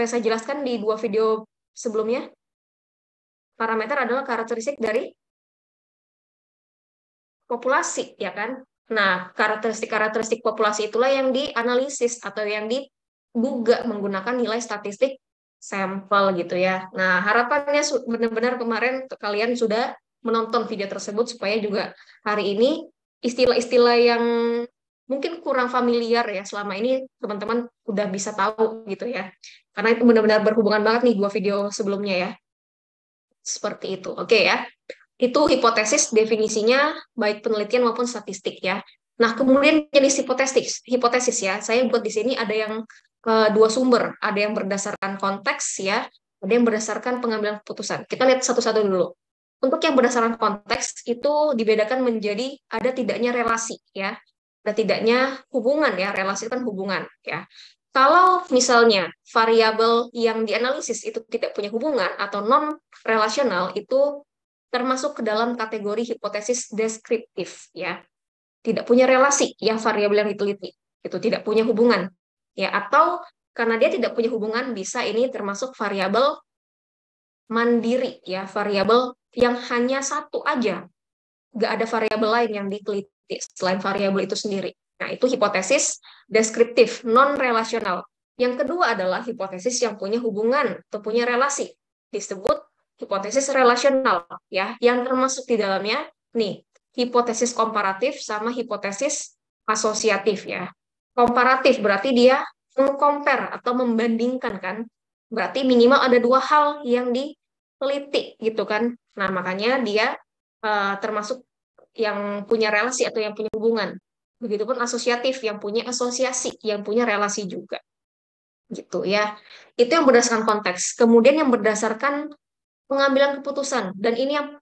saya jelaskan di 2 video sebelumnya. Parameter adalah karakteristik dari populasi, ya kan? Nah, karakteristik populasi itulah yang dianalisis atau yang diduga menggunakan nilai statistik sampel gitu ya. Nah, harapannya benar-benar kemarin kalian sudah menonton video tersebut supaya juga hari ini istilah-istilah yang mungkin kurang familiar ya selama ini teman-teman udah bisa tahu gitu ya. Karena itu benar-benar berhubungan banget nih 2 video sebelumnya ya. Seperti itu. Oke ya. Itu hipotesis definisinya baik penelitian maupun statistik ya. Nah, kemudian jenis hipotesis ya. Saya buat di sini ada yang 2 sumber, ada yang berdasarkan konteks ya, ada yang berdasarkan pengambilan keputusan. Kita lihat satu-satu dulu. Untuk yang berdasarkan konteks itu dibedakan menjadi ada tidaknya relasi ya. Ada tidaknya hubungan ya, relasi kan hubungan ya. Kalau misalnya variabel yang dianalisis itu tidak punya hubungan atau non relasional itu termasuk ke dalam kategori hipotesis deskriptif ya, tidak punya relasi ya variabel yang diteliti, itu tidak punya hubungan ya, atau karena dia tidak punya hubungan bisa ini termasuk variabel mandiri ya, variabel yang hanya satu aja, nggak ada variabel lain yang diteliti selain variabel itu sendiri. Nah, itu hipotesis deskriptif non relasional. Yang kedua adalah hipotesis yang punya hubungan atau punya relasi, disebut hipotesis relasional ya, yang termasuk di dalamnya nih hipotesis komparatif sama hipotesis asosiatif ya. Komparatif berarti dia mengcompare atau membandingkan kan, berarti minimal ada 2 hal yang diteliti gitu kan. Nah, makanya dia termasuk yang punya relasi atau yang punya hubungan. Begitupun asosiatif yang punya asosiasi, yang punya relasi juga gitu ya. Itu yang berdasarkan konteks. Kemudian yang berdasarkan pengambilan keputusan, dan ini yang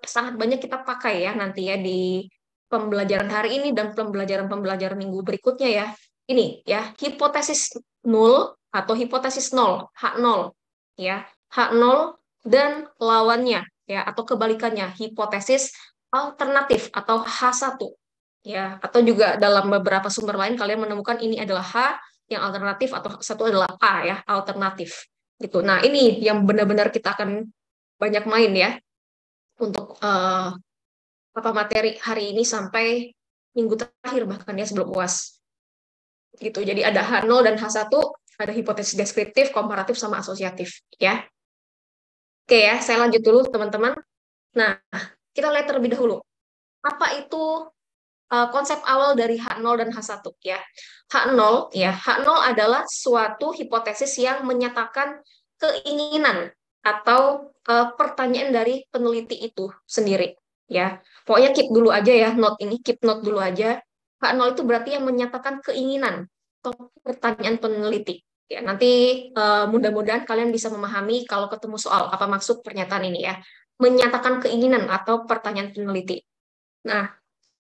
sangat banyak kita pakai ya nanti ya di pembelajaran hari ini dan pembelajaran minggu berikutnya ya. Ini ya, hipotesis nol atau hipotesis nol, H0 ya. H0 dan lawannya ya, atau kebalikannya hipotesis alternatif atau H1 ya, atau juga dalam beberapa sumber lain kalian menemukan ini adalah H yang alternatif atau satu adalah A ya, alternatif gitu. Nah, ini yang benar-benar kita akan banyak main ya untuk apa materi hari ini sampai minggu terakhir bahkan ya sebelum UAS. Gitu. Jadi ada H0 dan H1, ada hipotesis deskriptif, komparatif sama asosiatif ya. Oke ya, saya lanjut dulu teman-teman. Nah, kita lihat terlebih dahulu. Apa itu konsep awal dari H0 dan H1 ya. H0 ya, H0 adalah suatu hipotesis yang menyatakan keinginan atau pertanyaan dari peneliti itu sendiri ya. Pokoknya keep dulu aja ya note ini, keep note dulu aja. H0 itu berarti yang menyatakan keinginan atau pertanyaan peneliti. Ya, nanti mudah-mudahan kalian bisa memahami kalau ketemu soal apa maksud pernyataan ini ya. Menyatakan keinginan atau pertanyaan peneliti. Nah,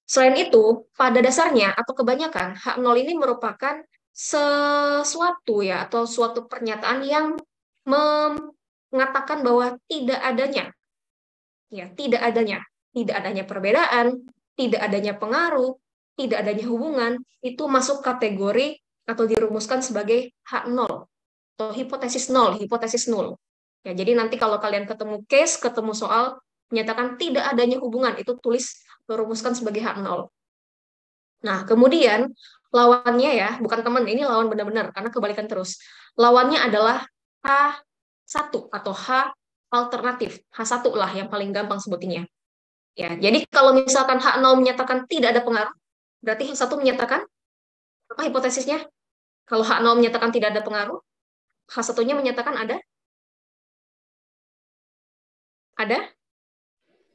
selain itu, pada dasarnya atau kebanyakan H0 ini merupakan sesuatu ya atau suatu pernyataan yang mengatakan bahwa tidak adanya perbedaan, tidak adanya pengaruh, tidak adanya hubungan, itu masuk kategori atau dirumuskan sebagai H0 atau hipotesis nol. Ya, jadi nanti kalau kalian ketemu case, ketemu soal menyatakan tidak adanya hubungan, itu tulis merumuskan sebagai H0. Nah, kemudian lawannya ya, bukan teman, ini lawan benar-benar, karena kebalikan terus. Lawannya adalah H1 atau H alternatif. H1 lah yang paling gampang sebutinnya. Ya, jadi kalau misalkan H0 menyatakan tidak ada pengaruh, berarti H1 menyatakan, apa hipotesisnya? Kalau H0 menyatakan tidak ada pengaruh, H1-nya menyatakan ada? Ada?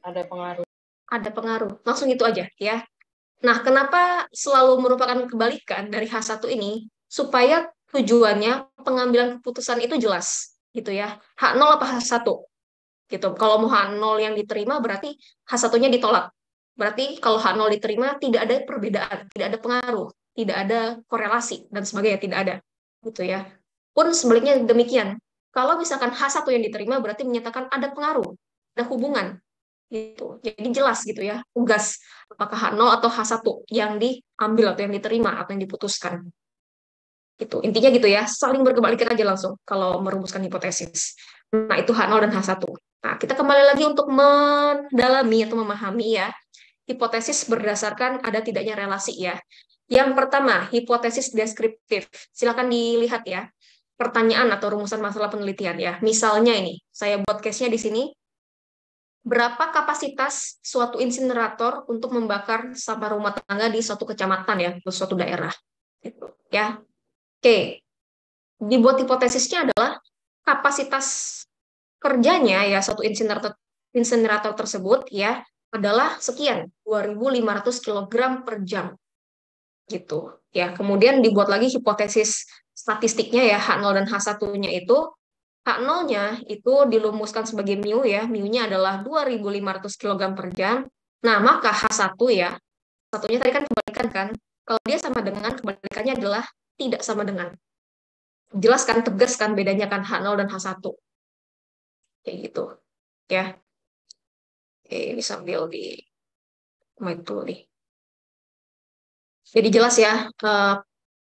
Ada pengaruh. Ada pengaruh. Langsung itu aja ya. Nah, kenapa selalu merupakan kebalikan dari H1 ini? Supaya tujuannya pengambilan keputusan itu jelas, gitu ya. H0 apa H1? Gitu. Kalau mau H0 yang diterima, berarti H1-nya ditolak. Berarti kalau H0 diterima, tidak ada perbedaan, tidak ada pengaruh, tidak ada korelasi, dan sebagainya, tidak ada. Gitu ya. Pun sebaliknya demikian. Kalau misalkan H1 yang diterima, berarti menyatakan ada pengaruh, ada hubungan, gitu. Jadi jelas gitu ya, tugas apakah H0 atau H1 yang diambil atau yang diterima atau yang diputuskan. Gitu. Intinya gitu ya, saling berkebalikan aja langsung kalau merumuskan hipotesis. Nah, itu H0 dan H1. Nah, kita kembali lagi untuk mendalami atau memahami ya, hipotesis berdasarkan ada tidaknya relasi ya. Yang pertama, hipotesis deskriptif. Silakan dilihat ya, pertanyaan atau rumusan masalah penelitian ya. Misalnya ini, saya buat case-nya di sini, berapa kapasitas suatu insinerator untuk membakar sampah rumah tangga di suatu kecamatan ya, di suatu daerah. Gitu, ya. Oke, dibuat hipotesisnya adalah kapasitas kerjanya ya suatu insinerator tersebut ya adalah sekian 2.500 kg per jam gitu ya. Kemudian dibuat lagi hipotesis statistiknya ya H0 dan H1-nya itu H0-nya itu dilumuskan sebagai mu ya. Mu-nya adalah 2.500 kg per jam. Nah, maka H1 ya, satunya tadi kan kebalikan kan. Kalau dia sama dengan, kebalikannya adalah tidak sama dengan. Jelas kan, tegas kan bedanya kan H0 dan H1. Kayak gitu. Ya. Oke, ini sambil di mic dulu nih. Jadi jelas ya,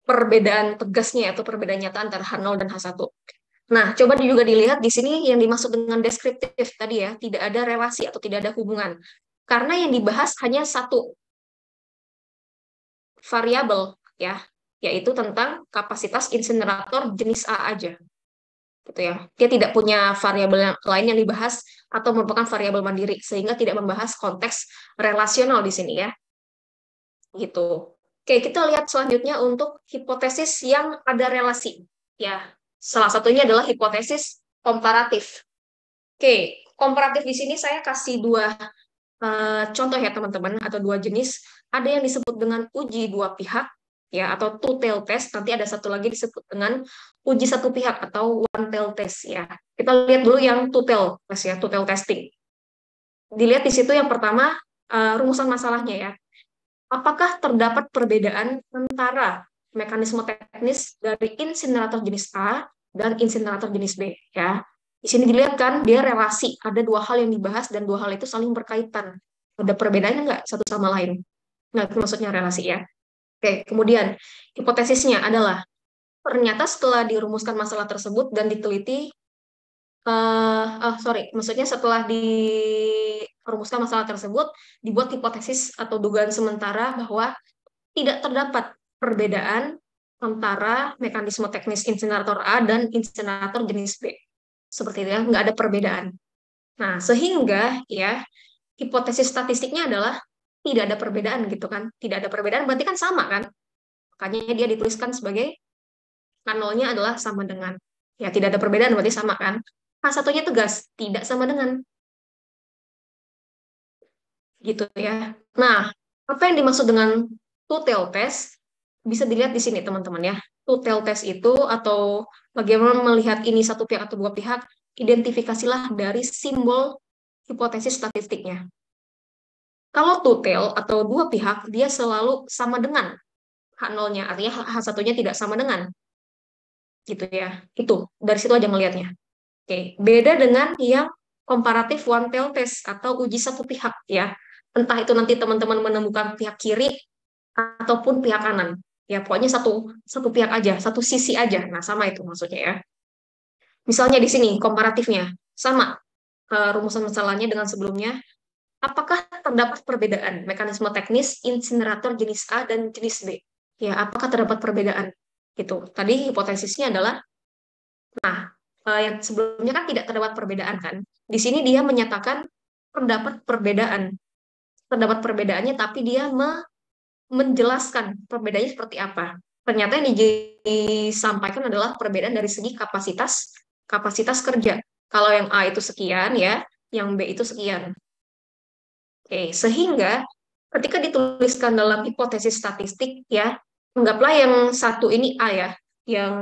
perbedaan tegasnya atau perbedaan nyata antara H0 dan H1. Nah, coba juga dilihat di sini yang dimaksud dengan deskriptif tadi ya, tidak ada relasi atau tidak ada hubungan. Karena yang dibahas hanya satu variabel ya, yaitu tentang kapasitas insinerator jenis A aja. Gitu ya. Dia tidak punya variabel yang lain yang dibahas atau merupakan variabel mandiri sehingga tidak membahas konteks relasional di sini ya. Gitu. Oke, kita lihat selanjutnya untuk hipotesis yang ada relasi. Ya, salah satunya adalah hipotesis komparatif. Oke, komparatif di sini saya kasih dua contoh ya teman-teman, atau dua jenis. Ada yang disebut dengan uji dua pihak, ya, atau two-tail test. Nanti ada satu lagi disebut dengan uji satu pihak atau one-tail test. Ya, kita lihat dulu yang two-tail test ya, two-tail testing. Dilihat di situ yang pertama rumusan masalahnya ya. Apakah terdapat perbedaan antara mekanisme teknis dari insinerator jenis A dan insinerator jenis B? Ya, di sini dilihat kan dia relasi, ada dua hal yang dibahas dan dua hal itu saling berkaitan. Ada perbedaannya nggak satu sama lain? Nah, itu maksudnya relasi ya. Oke, kemudian hipotesisnya adalah ternyata setelah dirumuskan masalah tersebut dan diteliti, maksudnya setelah dirumuskan masalah tersebut, dibuat hipotesis atau dugaan sementara bahwa tidak terdapat perbedaan antara mekanisme teknis insinerator A dan insinerator jenis B. Seperti itu ya, nggak ada perbedaan. Nah, sehingga ya hipotesis statistiknya adalah tidak ada perbedaan gitu kan. Tidak ada perbedaan berarti kan sama kan. Makanya dia dituliskan sebagai K0-nya adalah sama dengan. Ya, tidak ada perbedaan berarti sama kan. H1-nya tegas, tidak sama dengan. Gitu ya. Nah, apa yang dimaksud dengan two-tail test? Bisa dilihat di sini teman-teman ya. Two-tail test itu atau bagaimana melihat ini satu pihak atau dua pihak, identifikasilah dari simbol hipotesis statistiknya. Kalau two-tail atau dua pihak, dia selalu sama dengan H0-nya, artinya H1-nya tidak sama dengan. Gitu ya. Itu, dari situ aja ngelihatnya. Oke, beda dengan yang komparatif one-tail test atau uji satu pihak ya. Entah itu nanti teman-teman menemukan pihak kiri ataupun pihak kanan. Ya, pokoknya satu satu pihak aja, satu sisi aja. Nah, sama itu maksudnya ya. Misalnya di sini komparatifnya sama rumusan masalahnya dengan sebelumnya. Apakah terdapat perbedaan mekanisme teknis insinerator jenis A dan jenis B? Ya, apakah terdapat perbedaan? Gitu. Tadi hipotesisnya adalah, nah, yang sebelumnya kan tidak terdapat perbedaan kan. Di sini dia menyatakan terdapat perbedaan. Terdapat perbedaannya, tapi dia menjelaskan perbedaannya seperti apa. Ternyata yang disampaikan adalah perbedaan dari segi kapasitas kerja. Kalau yang A itu sekian ya, yang B itu sekian. Oke, sehingga ketika dituliskan dalam hipotesis statistik ya, anggaplah yang satu ini A ya, yang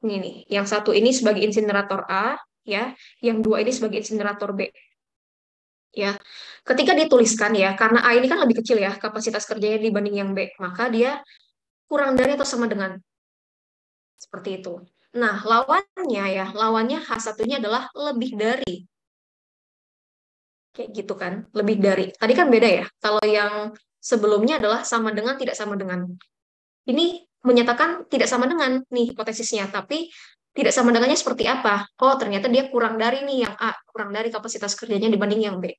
ini nih, yang satu ini sebagai insinerator A ya, yang dua ini sebagai insinerator B. Ya, ketika dituliskan ya, karena A ini kan lebih kecil ya kapasitas kerjanya dibanding yang B, maka dia kurang dari atau sama dengan seperti itu. Nah, lawannya ya, lawannya H1-nya adalah lebih dari. Kayak gitu kan, lebih dari. Tadi kan beda ya. Kalau yang sebelumnya adalah sama dengan, tidak sama dengan. Ini menyatakan tidak sama dengan nih hipotesisnya, tapi tidak sama dengannya seperti apa? Oh, ternyata dia kurang dari nih yang A, kurang dari kapasitas kerjanya dibanding yang B.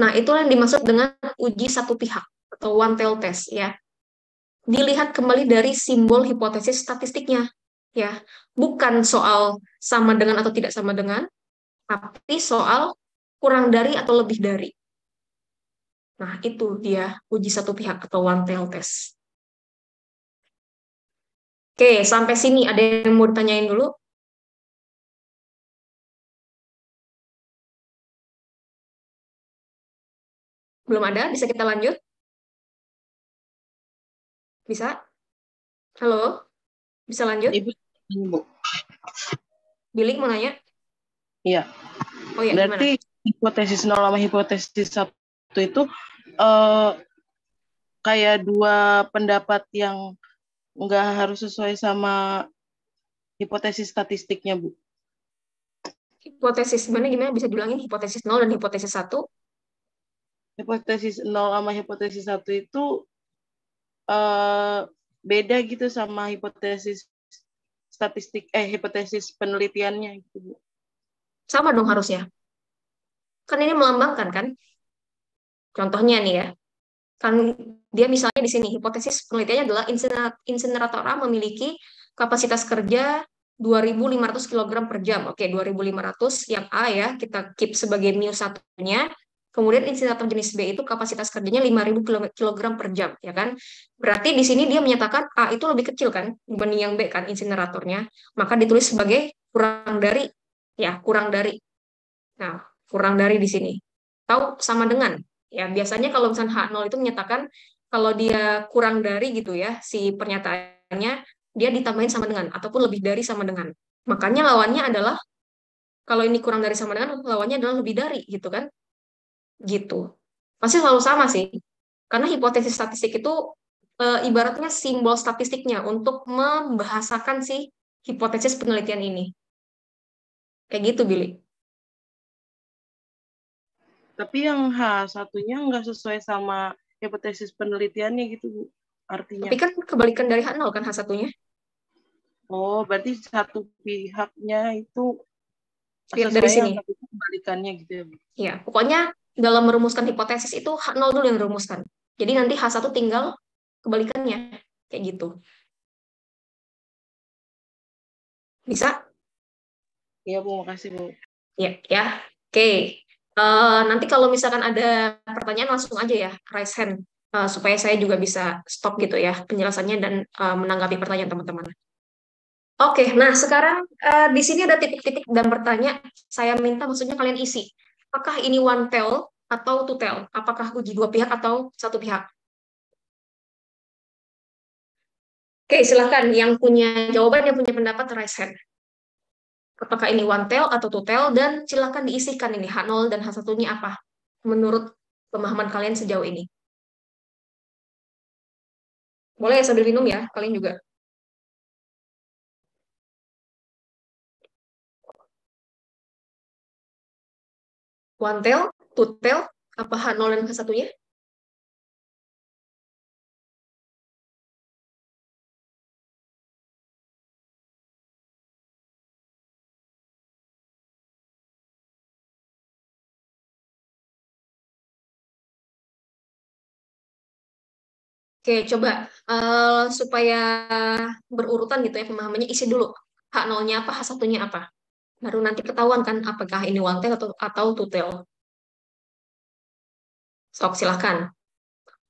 Nah, itulah yang dimaksud dengan uji satu pihak atau one tail test ya. Dilihat kembali dari simbol hipotesis statistiknya ya. Bukan soal sama dengan atau tidak sama dengan, tapi soal kurang dari atau lebih dari. Nah, itu dia uji satu pihak atau one tail test. Oke, sampai sini ada yang mau ditanyain dulu? Belum ada? Bisa kita lanjut? Bisa? Halo? Bisa lanjut? Ibu, Ibu. Billy mau nanya? Iya. Oh ya, gimana? Berarti hipotesis 0 sama hipotesis 1 itu eh, kayak dua pendapat yang nggak harus sesuai sama hipotesis statistiknya, Bu. Hipotesis gimana bisa diulangin hipotesis 0 dan hipotesis 1? Hipotesis 0 sama hipotesis 1 itu beda gitu sama hipotesis hipotesis penelitiannya gitu, Bu. Sama dong harusnya. Kan ini melambangkan kan? Contohnya nih ya. Kan dia misalnya di sini hipotesis penelitiannya adalah insinerator A memiliki kapasitas kerja 2.500 kg per jam. Oke, 2.500 yang A ya, kita keep sebagai mu satunya. Kemudian insinerator jenis B itu kapasitas kerjanya 5.000 kg per jam, ya kan? Berarti di sini dia menyatakan A itu lebih kecil kan dibanding yang B kan insineratornya. Maka ditulis sebagai kurang dari, ya kurang dari. Nah, kurang dari di sini. Tahu sama dengan. Ya, biasanya kalau misalnya H0 itu menyatakan kalau dia kurang dari gitu ya, si pernyataannya, dia ditambahin sama dengan, ataupun lebih dari sama dengan. Makanya lawannya adalah, kalau ini kurang dari sama dengan, lawannya adalah lebih dari, gitu kan? Gitu. Pasti selalu sama sih. Karena hipotesis statistik itu ibaratnya simbol statistiknya untuk membahasakan si hipotesis penelitian ini. Kayak gitu, Billy. Tapi yang H1-nya nggak sesuai sama hipotesis penelitiannya gitu, Bu. Artinya. Tapi kan kebalikan dari H0 kan H1-nya. Oh, berarti satu pihaknya itu Lihat dari sesuai yang sini. satu kebalikannya gitu ya, Bu. Ya, pokoknya dalam merumuskan hipotesis itu H0 dulu yang dirumuskan. Jadi nanti H1 tinggal kebalikannya. Kayak gitu. Bisa? Iya, Bu. Makasih, Bu. Ya, ya. Oke. Nanti kalau misalkan ada pertanyaan langsung aja ya, raise hand. Supaya saya juga bisa stop gitu ya penjelasannya dan menanggapi pertanyaan teman-teman. Oke, nah sekarang di sini ada titik-titik dan bertanya. Saya minta maksudnya kalian isi. Apakah ini one tail atau two tail? Apakah uji dua pihak atau satu pihak? Oke, silakan yang punya jawaban, yang punya pendapat, raise hand. Apakah ini one tail atau two tail? Dan silakan diisikan ini H0 dan H1-nya apa? Menurut pemahaman kalian sejauh ini. Boleh ya sambil minum ya, kalian juga. One tail, two tail, apa H0 dan H1-nya? Oke, coba supaya berurutan gitu ya pemahamannya, isi dulu. H0-nya apa, H1-nya apa. Baru nanti ketahuan kan apakah ini one tail atau two tail. Sok, silahkan.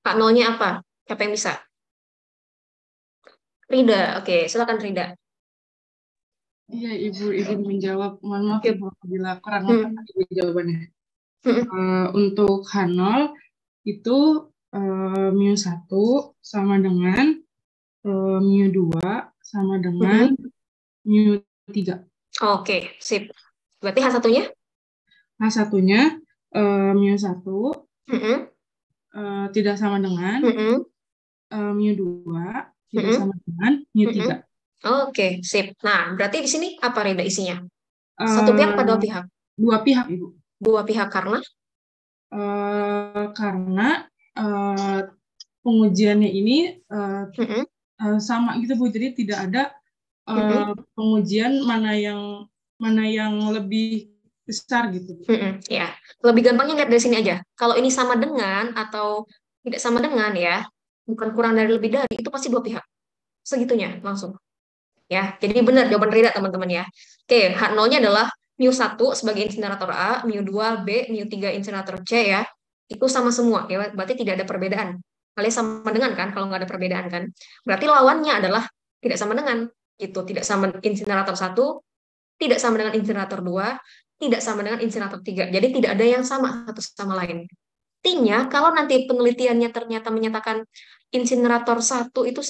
H0-nya apa? Siapa yang bisa? Rida, oke, silahkan Rida. Iya, Ibu izin menjawab. Mohon maaf Yuk. Ibu apabila kurang lengkap Ibu jawabannya. Untuk H0 itu mu1 sama dengan mu2 sama dengan mu3. Oke, sip. Berarti H1-nya? H1-nya mu1 Mm-mm. tidak sama dengan Mm-mm. mu2 tidak Mm-mm. sama dengan mu3. Oke, sip. Nah, berarti di sini apa Rida isinya? Satu pihak atau dua pihak? Dua pihak, Ibu. Dua pihak karena? Karena pengujiannya ini sama gitu Bu. Jadi tidak ada pengujian mana yang lebih besar gitu Bu. Ya, lebih gampangnya lihat dari sini aja. Kalau ini sama dengan atau tidak sama dengan ya, bukan kurang dari lebih dari, itu pasti dua pihak. Segitunya langsung. Ya, jadi benar jawaban Rida teman-teman ya. Oke, H0-nya adalah mu 1 sebagai insinerator A, mu 2 B, mu 3 insinerator C ya. Itu sama semua ya, berarti tidak ada perbedaan. Kalian sama dengan kan kalau nggak ada perbedaan kan. Berarti lawannya adalah tidak sama dengan gitu, tidak sama insinerator 1, tidak sama dengan insinerator 2, tidak sama dengan insinerator 3. Jadi tidak ada yang sama satu sama lain. Artinya, kalau nanti penelitiannya ternyata menyatakan insinerator 1 itu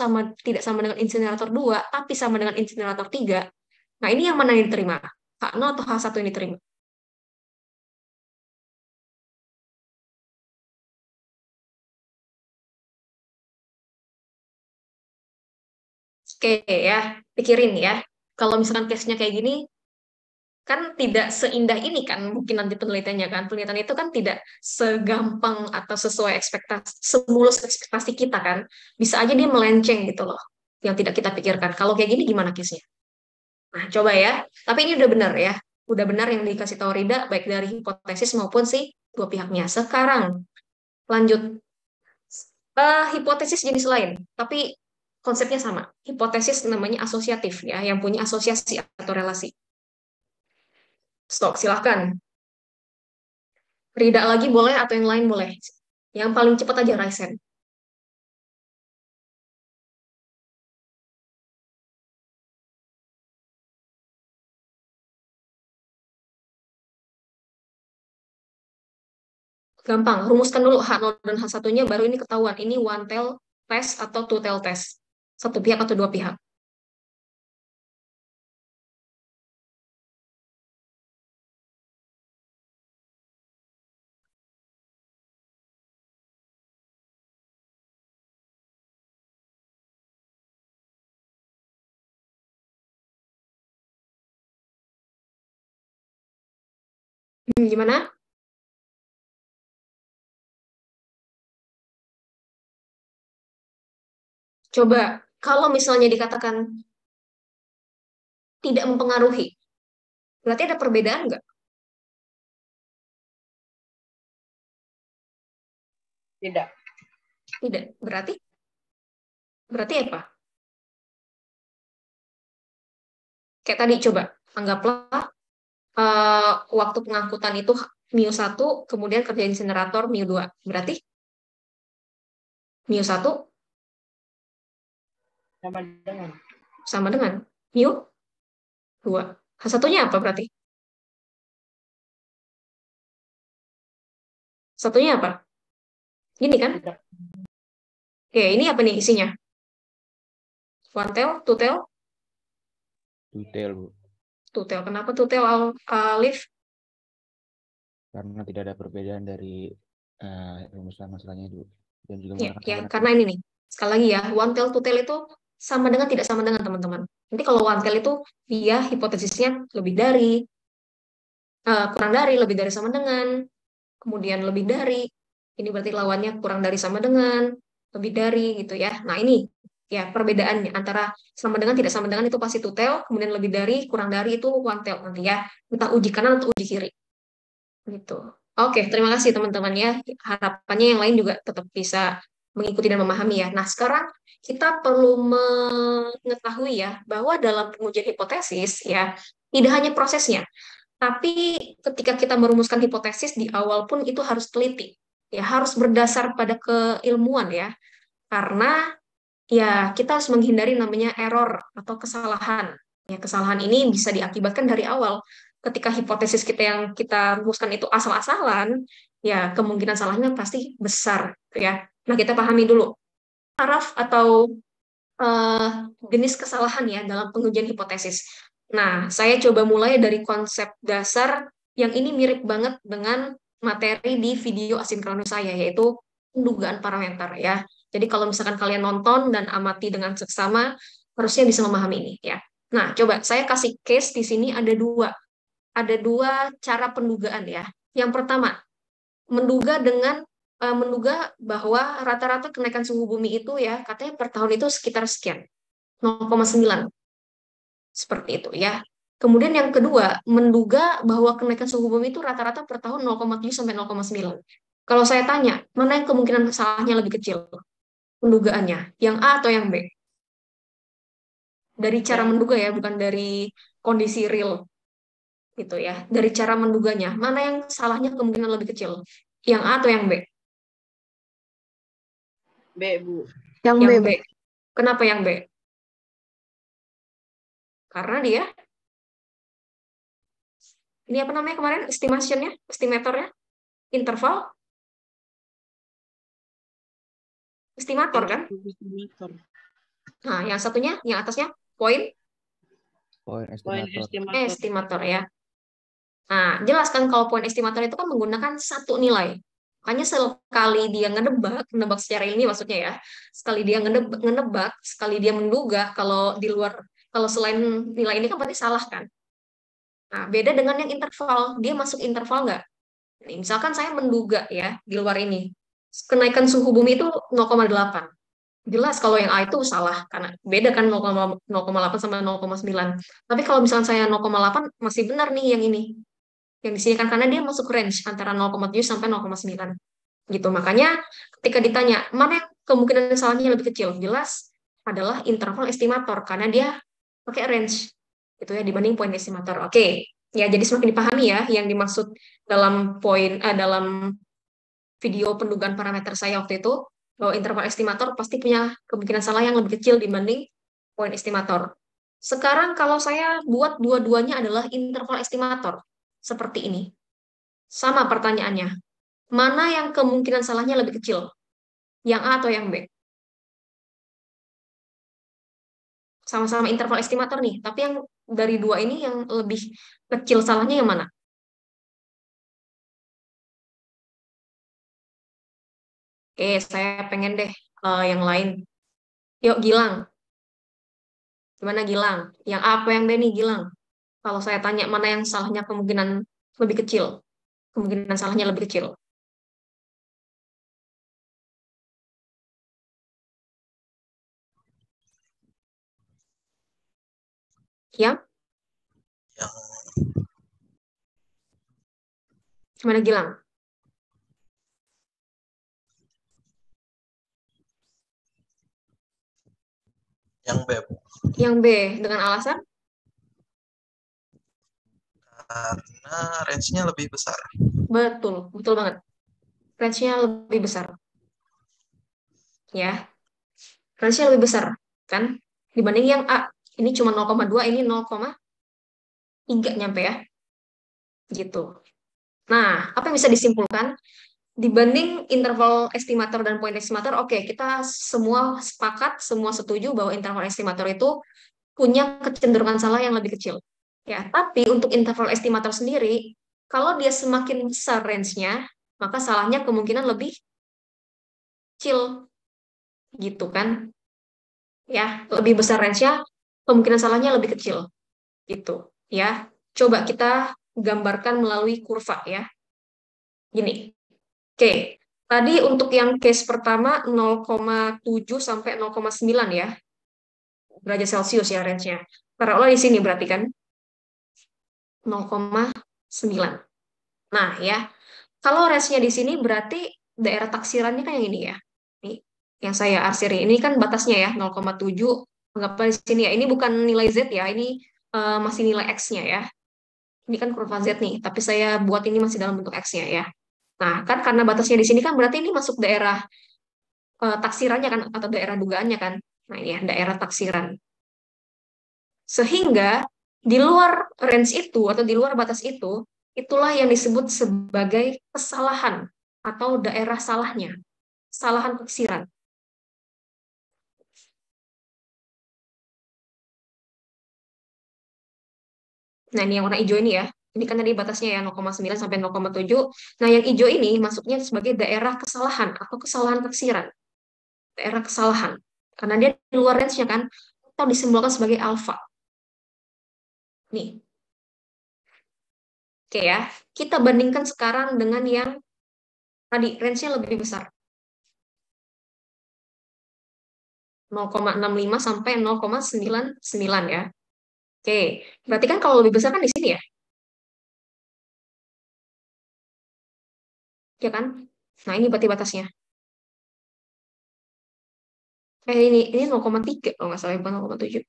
tidak sama dengan insinerator 2, tapi sama dengan insinerator 3, nah ini yang mana yang diterima? H0 atau H1 yang diterima? Oke ya, pikirin ya. Kalau misalkan case-nya kayak gini, kan tidak seindah ini kan mungkin nanti penelitiannya kan. Penelitian itu kan tidak segampang atau sesuai ekspektasi, semulus ekspektasi kita kan. Bisa aja dia melenceng gitu loh, yang tidak kita pikirkan. Kalau kayak gini gimana case-nya? Nah, coba ya. Tapi ini udah benar ya. Udah benar yang dikasih tahu Rida, baik dari hipotesis maupun si dua pihaknya. Sekarang, lanjut. Hipotesis jenis lain, tapi konsepnya sama. Hipotesis namanya asosiatif ya, yang punya asosiasi atau relasi. Stok, silahkan. Rida lagi boleh atau yang lain boleh. Yang paling cepat aja Raisen. Gampang, rumuskan dulu H0 dan H1-nya, baru ini ketahuan. Ini one tail test atau two tail test. Satu pihak atau dua pihak. Gimana? Coba, kalau misalnya dikatakan tidak mempengaruhi, berarti ada perbedaan nggak? Tidak. Tidak. Berarti apa? Kayak tadi coba, anggaplah waktu pengangkutan itu mu 1, kemudian kerja insinerator mu 2. Berarti mu 1 Sama dengan. sama dengan mu 2. Satunya apa berarti? Satunya apa? Gini kan? Tidak. Oke, ini apa nih isinya? One tail, two tail, Detail, Bu. two tail. Kenapa two tail, Alif? Karena tidak ada perbedaan dari rumusan masalahnya itu. Dan juga Ya, menggunakan ya, sambungan. karena ini nih. Sekali lagi ya, one tail, two tail itu sama dengan tidak sama dengan teman-teman. Nanti kalau one tail itu dia hipotesisnya lebih dari, kurang dari, lebih dari sama dengan, kemudian lebih dari, ini berarti lawannya kurang dari sama dengan, lebih dari gitu ya. Nah ini ya perbedaannya antara sama dengan tidak sama dengan itu pasti two tail, kemudian lebih dari, kurang dari itu one tail nanti ya. Entah uji kanan atau uji kiri. Gitu. Oke, terima kasih teman-teman ya. Harapannya yang lain juga tetap bisa mengikuti dan memahami ya. Nah, sekarang kita perlu mengetahui ya bahwa dalam pengujian hipotesis ya tidak hanya prosesnya, tapi ketika kita merumuskan hipotesis di awal pun itu harus teliti. Ya, harus berdasar pada keilmuan ya. Karena ya kita harus menghindari namanya error atau kesalahan. Ya, kesalahan ini bisa diakibatkan dari awal. Ketika hipotesis kita yang kita rumuskan itu asal-asalan, ya kemungkinan salahnya pasti besar, ya. Nah, kita pahami dulu taraf atau eh, jenis kesalahan ya dalam pengujian hipotesis. Nah, saya coba mulai dari konsep dasar yang ini mirip banget dengan materi di video asinkronus saya, yaitu pendugaan parameter ya. Jadi kalau misalkan kalian nonton dan amati dengan seksama, harusnya bisa memahami ini ya. Nah, coba saya kasih case di sini ada dua cara pendugaan ya. Yang pertama, menduga dengan menduga bahwa rata-rata kenaikan suhu bumi itu ya katanya per tahun itu sekitar sekian, 0,9 seperti itu ya. Kemudian yang kedua, menduga bahwa kenaikan suhu bumi itu rata-rata per tahun 0,7 sampai 0,9. Kalau saya tanya, mana yang kemungkinan salahnya lebih kecil? Pendugaannya, yang A atau yang B? Dari cara Yang menduga ya, bukan dari kondisi real gitu ya. Dari cara menduganya, mana yang salahnya kemungkinan lebih kecil? Yang A atau yang B? B, Bu. Yang B, B. Kenapa yang B? Karena dia, ini apa namanya kemarin, estimationnya, estimatornya, interval, estimator kan? Estimator. Nah, yang satunya, yang atasnya, poin Poin Poin estimator. estimator. estimator ya. Nah, jelas kan kalau poin estimator itu kan menggunakan satu nilai. Makanya sekali dia menebak secara ilmiah maksudnya ya, sekali dia menebak, sekali dia menduga kalau di luar, kalau selain nilai ini kan berarti salah kan. Nah, beda dengan yang interval, dia masuk interval nggak? Nih, misalkan saya menduga ya di luar ini, kenaikan suhu bumi itu 0,8. Jelas kalau yang A itu salah, karena beda kan 0,8 sama 0,9. Tapi kalau misalnya saya 0,8, masih benar nih yang ini. Yang di sini kan karena dia masuk range antara 0,7 sampai 0,9 gitu. Makanya ketika ditanya mana yang kemungkinan salahnya lebih kecil, jelas adalah interval estimator karena dia pakai range gitu ya dibanding poin estimator. Oke. Ya, jadi semakin dipahami ya yang dimaksud dalam video pendugaan parameter saya waktu itu bahwa interval estimator pasti punya kemungkinan salah yang lebih kecil dibanding poin estimator. Sekarang kalau saya buat dua-duanya adalah interval estimator seperti ini. Sama pertanyaannya. Mana yang kemungkinan salahnya lebih kecil? Yang A atau yang B? Sama-sama interval estimator nih, tapi yang dari dua ini yang lebih kecil salahnya yang mana? Oke, saya pengen deh yang lain. Yuk, Gilang. Gimana Gilang? Yang A apa yang B nih, Gilang? Kalau saya tanya mana yang salahnya kemungkinan lebih kecil? Kemungkinan salahnya lebih kecil. Ya? Gimana Gilang? Yang B, Bu. Yang B dengan alasan? Karena range-nya lebih besar. Betul, betul banget. Range-nya lebih besar. Ya, range-nya lebih besar, kan? Dibanding yang A. Ini cuma 0,2, ini 0,3 nyampe ya. Gitu. Nah, apa yang bisa disimpulkan? Dibanding interval estimator dan poin estimator, oke, kita semua sepakat, semua setuju bahwa interval estimator itu punya kecenderungan salah yang lebih kecil. Ya, tapi untuk interval estimator sendiri, kalau dia semakin besar range-nya, maka salahnya kemungkinan lebih kecil, gitu kan? Ya, lebih besar range-nya, kemungkinan salahnya lebih kecil, gitu. Ya, coba kita gambarkan melalui kurva ya. Gini. Oke, tadi untuk yang case pertama 0,7 sampai 0,9 ya, derajat Celcius ya range-nya. Taruhlah di sini berarti kan 0,9. Nah ya, kalau range-nya di sini berarti daerah taksirannya kan yang ini ya. Nih, yang saya arsiri ini kan batasnya ya 0,7. Anggaplah di sini ya, ini bukan nilai Z ya, ini masih nilai X-nya ya. Ini kan kurva Z nih, tapi saya buat ini masih dalam bentuk X-nya ya. Nah, kan karena batasnya di sini kan berarti ini masuk daerah taksirannya kan atau daerah dugaannya kan. Nah, ini ya daerah taksiran. Sehingga di luar range itu atau di luar batas itu, itulah yang disebut sebagai kesalahan atau daerah salahnya. Kesalahan taksiran. Nah, ini yang warna hijau ini ya. Ini kan tadi batasnya ya 0,9 sampai 0,7. Nah, yang hijau ini masuknya sebagai daerah kesalahan atau kesalahan taksiran. Daerah kesalahan. Karena dia di luar range-nya kan, atau disimbolkan sebagai alfa. Nih. Oke ya, kita bandingkan sekarang dengan yang Tadi range-nya lebih besar. 0,65 sampai 0,99 ya. Oke, berarti kan kalau lebih besar kan di sini ya? Ya kan? Nah, ini berarti batasnya. Ini 0,3 kalau nggak salah, bukan 0,7.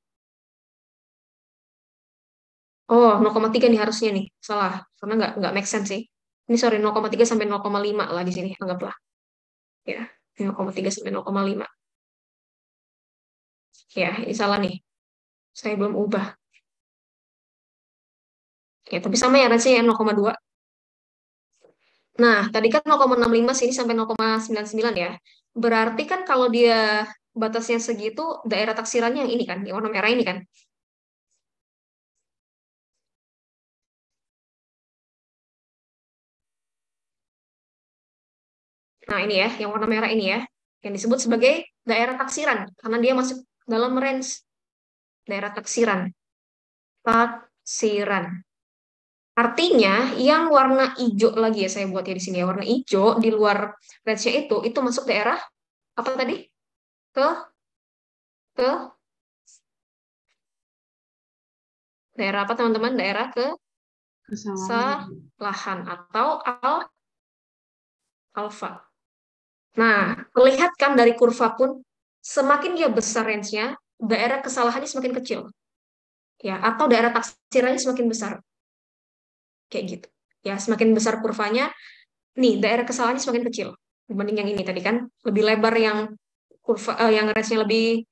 Oh, 0,3 nih harusnya nih. Salah, karena nggak make sense sih. Ini sorry, 0,3 sampai 0,5 lah di sini, anggaplah. Ya, 0,3 sampai 0,5. Ya, ini salah nih. Saya belum ubah. Ya, tapi sama ya, range-nya 0,2. Nah, tadi kan 0,65 sini sampai 0,99 ya. Berarti kan kalau dia batasnya segitu, daerah taksirannya yang ini kan, yang warna merah ini kan. Nah, ini ya, yang warna merah ini ya, yang disebut sebagai daerah taksiran, karena dia masuk dalam range daerah taksiran. Taksiran. Artinya, yang warna hijau lagi ya, saya buat ya di sini ya, warna hijau di luar range-nya itu masuk daerah, apa tadi? Ke, ke daerah apa teman-teman? Daerah Kesalahan. kesalahan atau alfa. Nah, terlihat kan dari kurva pun, semakin dia besar range-nya, daerah kesalahannya semakin kecil. Ya, atau daerah taksirannya semakin besar. Kayak gitu. Ya, semakin besar kurvanya, nih daerah kesalahannya semakin kecil dibanding yang ini tadi kan, lebih lebar yang kurva yang range-nya lebih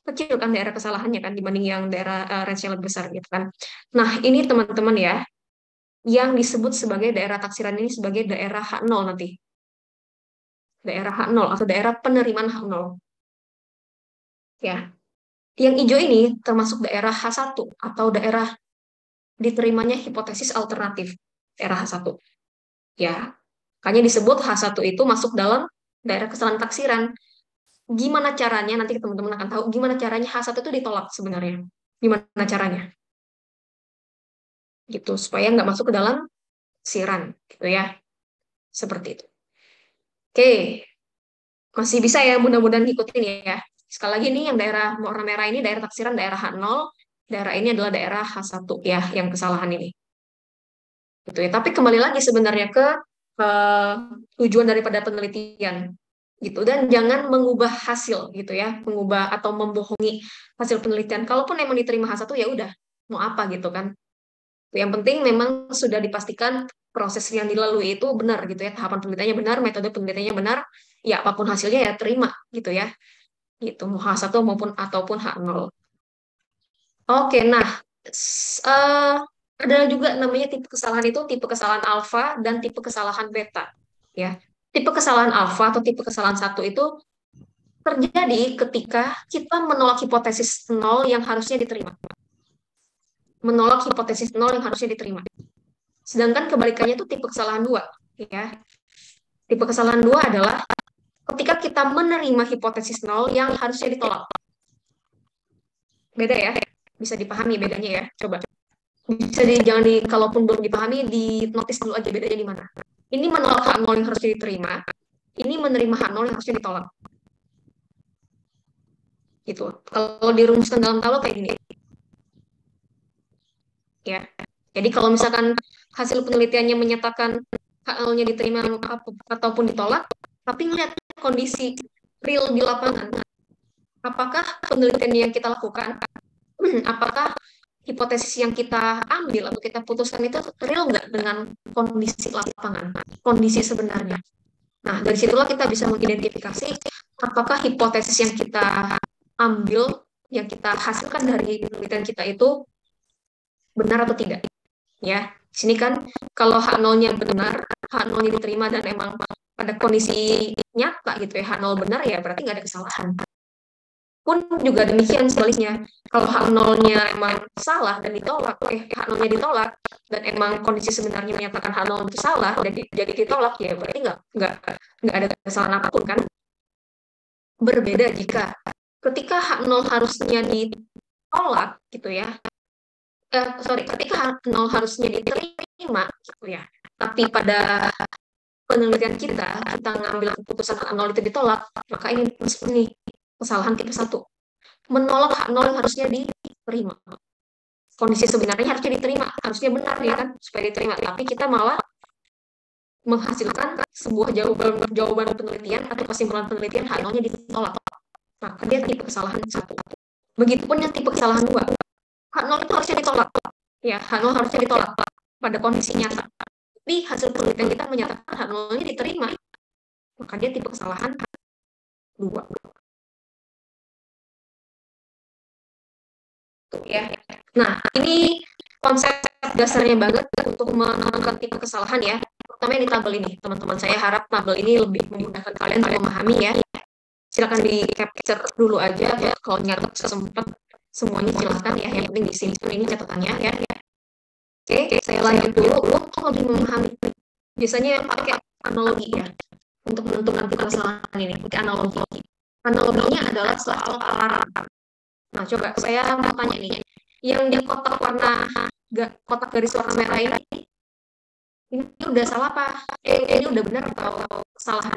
kecil kan daerah kesalahannya kan dibanding yang daerah range-nya lebih besar gitu kan. Nah, ini teman-teman ya, yang disebut sebagai daerah taksiran ini sebagai daerah H0 nanti. Daerah H0 atau daerah penerimaan H0. Ya. Yang hijau ini termasuk daerah H1 atau daerah diterimanya hipotesis alternatif. Daerah H1. Ya. Makanya disebut H1 itu masuk dalam daerah kesalahan taksiran. Gimana caranya, nanti teman-teman akan tahu gimana caranya H1 itu ditolak sebenarnya. Gimana caranya? Gitu, supaya nggak masuk ke dalam siran. Gitu ya. Seperti itu. Oke. Masih bisa ya, mudah-mudahan ngikutin ya. Sekali lagi nih, yang daerah warna merah ini daerah taksiran daerah H0, daerah ini adalah daerah H1 ya, yang kesalahan ini. Gitu ya. Tapi kembali lagi sebenarnya ke tujuan daripada penelitian gitu, dan jangan mengubah hasil gitu ya, mengubah atau membohongi hasil penelitian. Kalaupun emang diterima H1 ya udah, mau apa gitu kan. Yang penting memang sudah dipastikan proses yang dilalui itu benar gitu ya, tahapan penelitiannya benar, metode penelitiannya benar, ya apapun hasilnya ya terima gitu ya. Gitu, mau H1 maupun ataupun H0. Oke, nah ada juga namanya tipe kesalahan itu tipe kesalahan alfa dan tipe kesalahan beta ya. Tipe kesalahan alfa atau tipe kesalahan 1 itu terjadi ketika kita menolak hipotesis nol yang harusnya diterima. Menolak hipotesis nol yang harusnya diterima. Sedangkan kebalikannya itu tipe kesalahan 2 ya. Tipe kesalahan 2 adalah ketika kita menerima hipotesis nol yang harusnya ditolak. Beda ya, bisa dipahami bedanya ya. Coba. Bisa jangan kalaupun belum dipahami, di notis dulu aja bedanya di mana. Ini menolak H0 yang harusnya diterima, ini menerima H0 yang harusnya ditolak. Gitu. Kalau dirumuskan dalam tabel kayak gini. Ya. Jadi kalau misalkan hasil penelitiannya menyatakan H0-nya diterima ataupun ditolak, tapi ngelihat kondisi real di lapangan, apakah penelitian yang kita lakukan, apakah hipotesis yang kita ambil atau kita putuskan itu real nggak dengan kondisi lapangan, kondisi sebenarnya. Nah, dari situlah kita bisa mengidentifikasi apakah hipotesis yang kita ambil, yang kita hasilkan dari penelitian kita itu benar atau tidak. Ya, di sini kan kalau H0-nya benar, H0-nya diterima dan emang pada kondisi nyata gitu ya, H0 benar ya berarti nggak ada kesalahan. Pun juga demikian sebaliknya, kalau H0-nya emang salah dan ditolak, H0-nya ditolak dan emang kondisi sebenarnya menyatakan H0 itu salah dan jadi ditolak ya berarti nggak ada kesalahan apapun kan. Berbeda jika ketika H0 harusnya ditolak gitu ya, ketika H0 harusnya diterima gitu ya, tapi pada penelitian kita ngambil keputusan hak nol itu ditolak, maka ini masuk nih kesalahan tipe 1. Menolak hak nol yang harusnya diterima. Kondisi sebenarnya harusnya diterima, harusnya benar ya kan, supaya diterima. Tapi kita malah menghasilkan sebuah jawaban penelitian atau kesimpulan penelitian hak nolnya ditolak. Maka dia tipe kesalahan 1. Begitupun yang tipe kesalahan 2. Hak nol itu harusnya ditolak. Ya, hak nol harusnya ditolak pada kondisi nyata. Tapi hasil penelitian kita menyatakan hak nolnya diterima. Maka dia tipe kesalahan 2. Tuh, ya. Nah, ini konsep dasarnya banget untuk menemukan tipe kesalahan ya. Terutama yang di tabel ini, teman-teman. Saya harap tabel ini lebih memudahkan kalian untuk memahami ya. Silakan di capture dulu aja. Kalau nyatet sempat semuanya silakan ya. Yang penting disimpan ini catatannya ya. Oke, saya lanjut dulu. Untuk lebih memahami, biasanya pakai analogi ya untuk menentukan tipe kesalahan ini. Pakai analogi. Analoginya adalah soal alarm. Nah, coba saya mau tanya nih, yang di kotak kotak garis warna merah ini udah salah apa? Ini udah benar atau salah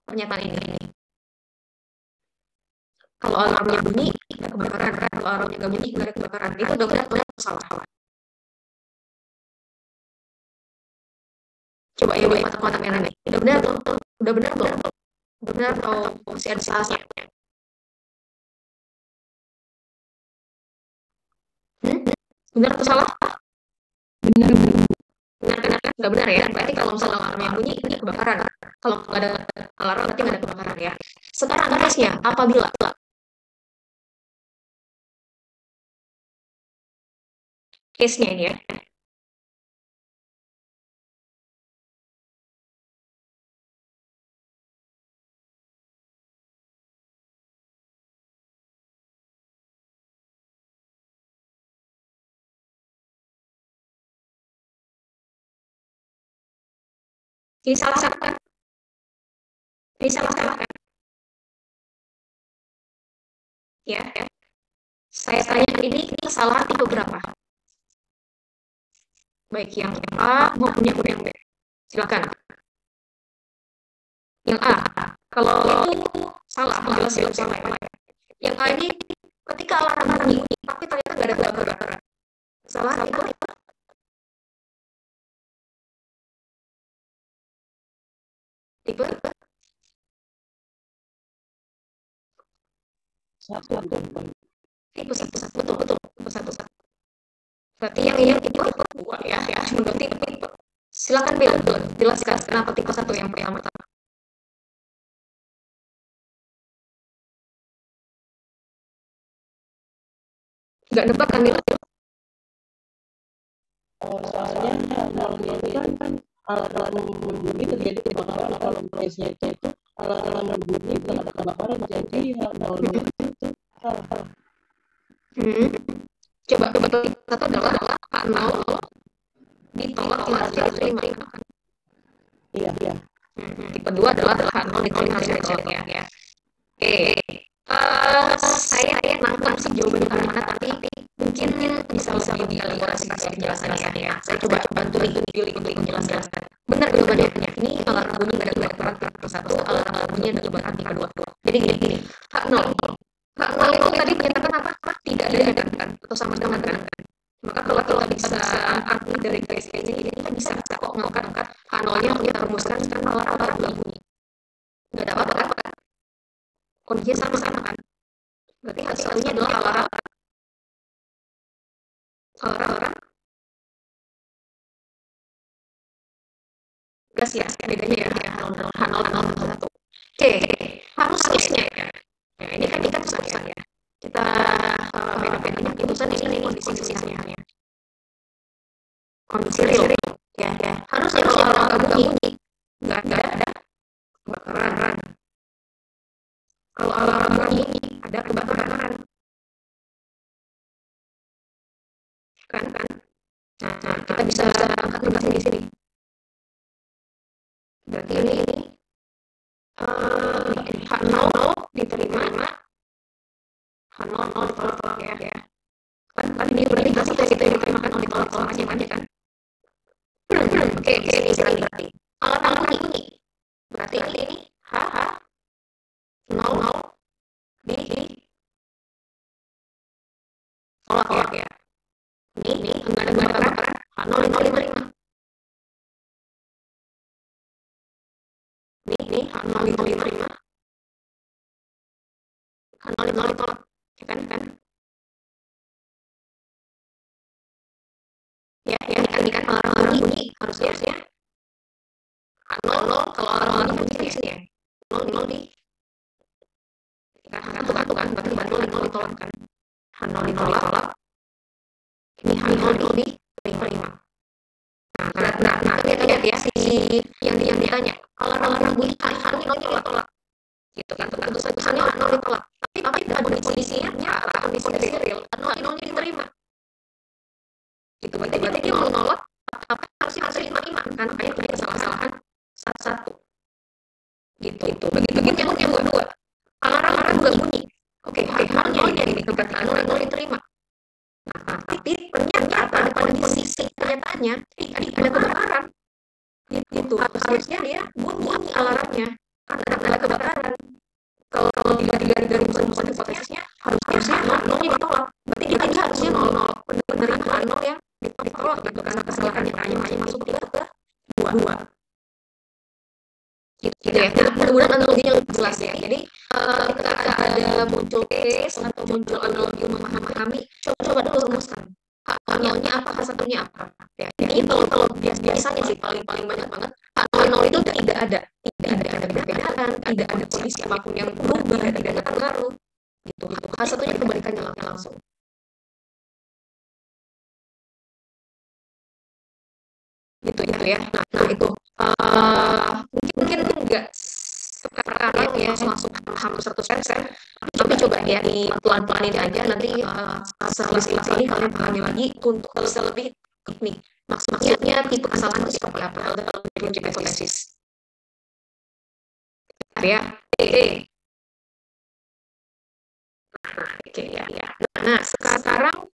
pernyataan ini? Kalau alarmnya bunyi, nggak kebakaran. Kalau alarmnya nggak bunyi, nggak ada kebakaran. Itu udah benar atau salah? Coba ya, kotak merah nih. Udah benar tuh? Udah benar tuh? Udah benar atau masih ada salahnya? Benar atau salah? Benar kan? Nggak benar ya. Berarti kalau misalnya alarmnya bunyi, ini kebakaran. Kalau nggak ada alarm, berarti nggak ada kebakaran ya. Sekarang case-nya, apabila case-nya ini ya. Ini salah kan? Ini salah kan? Ya. Saya tanya ini kesalahan tipe berapa? Baik yang A maupun yang B. Silakan. Yang A. Kalau itu salah, jelas salah. Yang A ini ketika alarm bunyi, tapi ternyata nggak ada kebakaran. Salah itu. Tipe 1. Tipe 1. Betul. Tipe 1. Berarti yang tipe 2 ya. Menurut tipe. Silakan Bill, jelaskan kenapa tipe 1 yang pertama. Nggak nebak kan Bill? Soalnya nolnya itu kan alarm bunyi terjadi kebakaran. Kalau case-nya itu alarm bunyi belum ada kebakaran, jadi nolnya itu salah. Coba tipe 1 adalah hak nol ditolak tidak diterima. Iya. Tipe 2 adalah hak nol diterima ya. Oke. Saya nangkap sih jawabannya ke mana, tapi mungkin bisa lebih dielaborasi penjelasannya ya. Saya coba bantu Billy untuk menjelaskan. Benar jawabannya. Ini alarm bunyi nggak ada kebakaran tipe 1, alarm bunyi ada kebakaran tipe 2. Jadi gini, hak nol. Hak nol itu tadi menyatakan apa? Tidak ada kan? Atau sama dengan kan? Maka kalau kita bisa arti dari case ini, kita bisa kok ngangkat hak nolnya kita rumuskan sekarang alarm nggak bunyi. Nggak ada apa-apa kan? Kondisinya sama kan? Berarti hasilnya adalah alarm gas ya, bedanya ya, hal 1. Oke, harusnya ya. Nah, ini kan kita putusan ya. Kita beda-bedanya putusan ini kondisi-kondisinya. Kondisi real. Ya. Harusnya kalau alarm nggak bunyi, nggak ada kebakaran. Kalau alarm bunyi, ada kebakaran. Kan? Nah, kita bisa angkat tugasnya di sini. Berarti ini hak nol diterima, hak nol ditolak ya. Kan ini berarti hasil tes itu yang diterima kan ditolak aja kan? Oke, ini berarti alarm bunyi. Berarti ini H 0 di tolak ya. Ini enggak ada kebakaran H0555. Ini H0555. H05 ditolak. Ya kan? Ya, ini kan alarm bunyi harusnya H00 kalau alarm bunyi di sini ya. 0 di kan berarti H0 ditolak kan. H0 ditolak. Ini H0 diterima. Nah, lihat ya si yang ditanya alarm bunyi H0 ditolak. Gitu kan, tentu saja H0 ditolak. Tapi kondisinya nyata, kondisi serial H0 diterima. Gitu, berarti dia mau nolak apa harusnya diterima kan, makanya punya kesalahan satu. Gitu. Begitu yang kedua, alarm juga bunyi. Oke, H0 ini berarti H0 diterima. Nah, tapi ternyata pada kondisi kenyataannya ada kebakaran. Gitu. Harusnya dia bunyi alarmnya karena ada kebakaran. Kalau dari rumus hipotesisnya harusnya 0 ditolak. Berarti dia harusnya 0 menerima 0 yang ditolak gitu karena kesalahan yang hanya masuk ke 2. Gitu ya. Mudah-mudahan analoginya lebih jelas ya. Jadi ketika ada muncul case atau muncul analogi memahami, coba dulu rumuskan. H0-nya apa, H1-nya apa. Ya, ini kalau biasanya sih paling banyak banget H0 itu tidak ada perbedaan, tidak ada kondisi apapun yang berubah, tidak ada pengaruh. Gitu. H1-nya kebalikannya langsung. Gitu ya. Nah itu mungkin enggak sekarang ya masuk paham 100%, tapi coba ya di pelan-pelanin aja, nanti setelah ini kalian pahami lagi untuk bisa lebih teknik. Maksudnya tipe kesalahan itu seperti apa dalam hipotesis. Ya. Oke ya. Nah, sekarang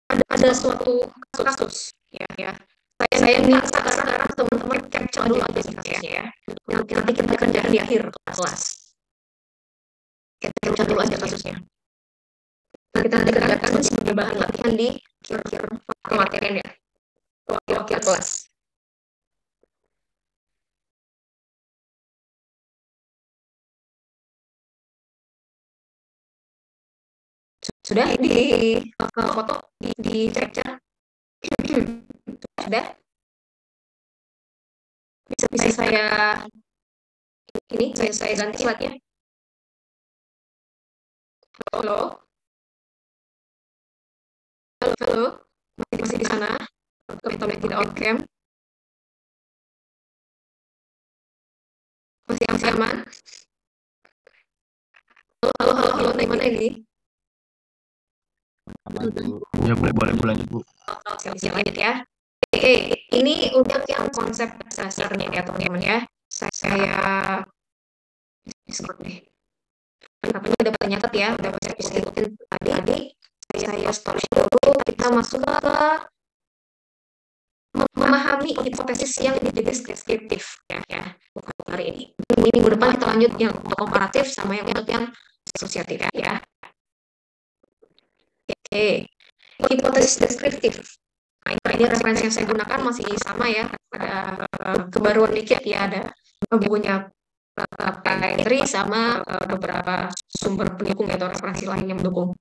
ada suatu kasus ya. Saya minta sekarang teman-teman capture dulu aja kasusnya ya. Nanti kita kerjakan di akhir kelas. Capture dulu aja kasusnya. Nanti kita kerjakan sebagai bahan latihan di kira-kira pematerian ya. Kira-kira kelas. Sudah di foto di capture. Sudah bisa saya ganti slide-nya. Halo, masih di sana? Atau tidak on cam? Masih aman? Halo, dari mana ini? Ya, boleh Bu. Siap lanjut ya. Ini untuk yang konsep dasarnya ya teman-teman ya. Saya deh. Tapi udah pada nyatet ya, udah bisa ikutin tadi. Saya stop dulu, kita masuk ke memahami hipotesis yang deskriptif ya. Bukan hari ini. Minggu depan kita lanjut yang untuk komparatif sama yang untuk yang asosiatif ya. Oke. Hipotesis deskriptif. Nah, ini referensi yang saya gunakan masih sama ya. Ada kebaruan dikit ya, ada bukunya Petri sama beberapa sumber pendukung atau referensi lain yang mendukung.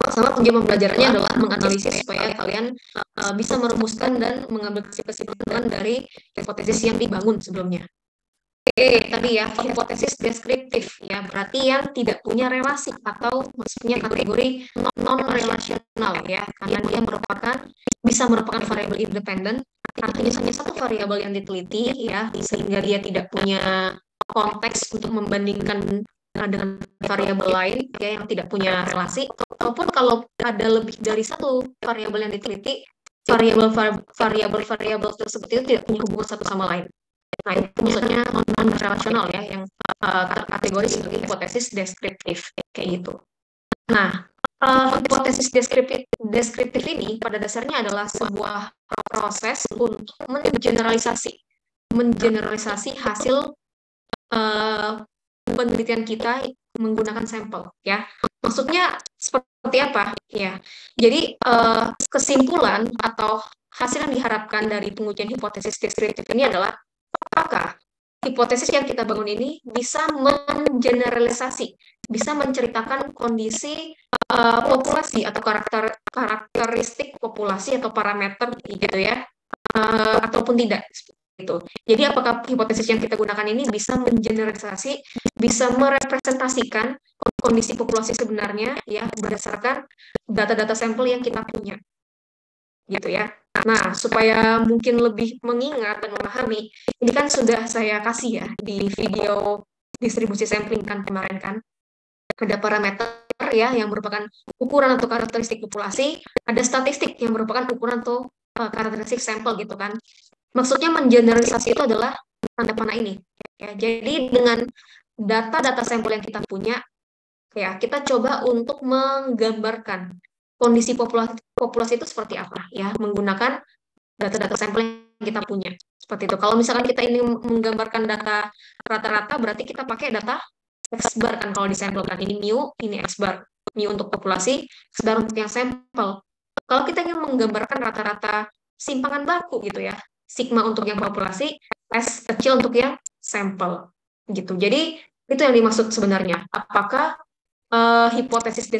Sama tujuan pembelajarannya adalah menganalisis supaya kalian bisa merumuskan dan mengambil kesimpulan dari hipotesis yang dibangun sebelumnya. Tadi ya, hipotesis deskriptif ya, berarti yang tidak punya relasi atau maksudnya kategori non-relasional ya, karena dia bisa merupakan variabel independen, artinya hanya satu variabel yang diteliti ya, sehingga dia tidak punya konteks untuk membandingkan dengan variabel lain ya yang tidak punya relasi, ataupun kalau ada lebih dari satu variabel yang diteliti, variabel tersebut itu tidak punya hubungan satu sama lain. Nah, itu maksudnya non-relasional ya, yang kategori sebagai hipotesis deskriptif kayak gitu. Nah, hipotesis deskriptif ini pada dasarnya adalah sebuah proses untuk mengeneralisasi hasil penelitian kita menggunakan sampel, ya. Maksudnya seperti apa? Ya, jadi kesimpulan atau hasil yang diharapkan dari pengujian hipotesis deskriptif ini adalah apakah hipotesis yang kita bangun ini bisa mengeneralisasi, bisa menceritakan kondisi populasi atau karakteristik populasi atau parameter gitu ya, ataupun tidak gitu. Jadi apakah hipotesis yang kita gunakan ini bisa mengeneralisasi, bisa merepresentasikan kondisi populasi sebenarnya ya berdasarkan data-data sampel yang kita punya. Gitu ya. Nah, supaya mungkin lebih mengingat dan memahami, ini kan sudah saya kasih ya di video distribusi sampling kan kemarin kan. Ada parameter ya yang merupakan ukuran atau karakteristik populasi, ada statistik yang merupakan ukuran atau karakteristik sampel gitu kan. Maksudnya mengeneralisasi itu adalah tanda panah ini. Ya, jadi dengan data-data sampel yang kita punya, ya kita coba untuk menggambarkan kondisi populasi itu seperti apa, ya menggunakan data-data sampel yang kita punya. Seperti itu. Kalau misalkan kita ini menggambarkan data rata-rata, berarti kita pakai data X bar kan kalau disampelkan. Ini mu, ini X bar. Mu untuk populasi, X bar untuk yang sampel. Kalau kita ingin menggambarkan rata-rata simpangan baku gitu ya, sigma untuk yang populasi, S kecil untuk yang sampel gitu. Jadi itu yang dimaksud sebenarnya. Apakah hipotesis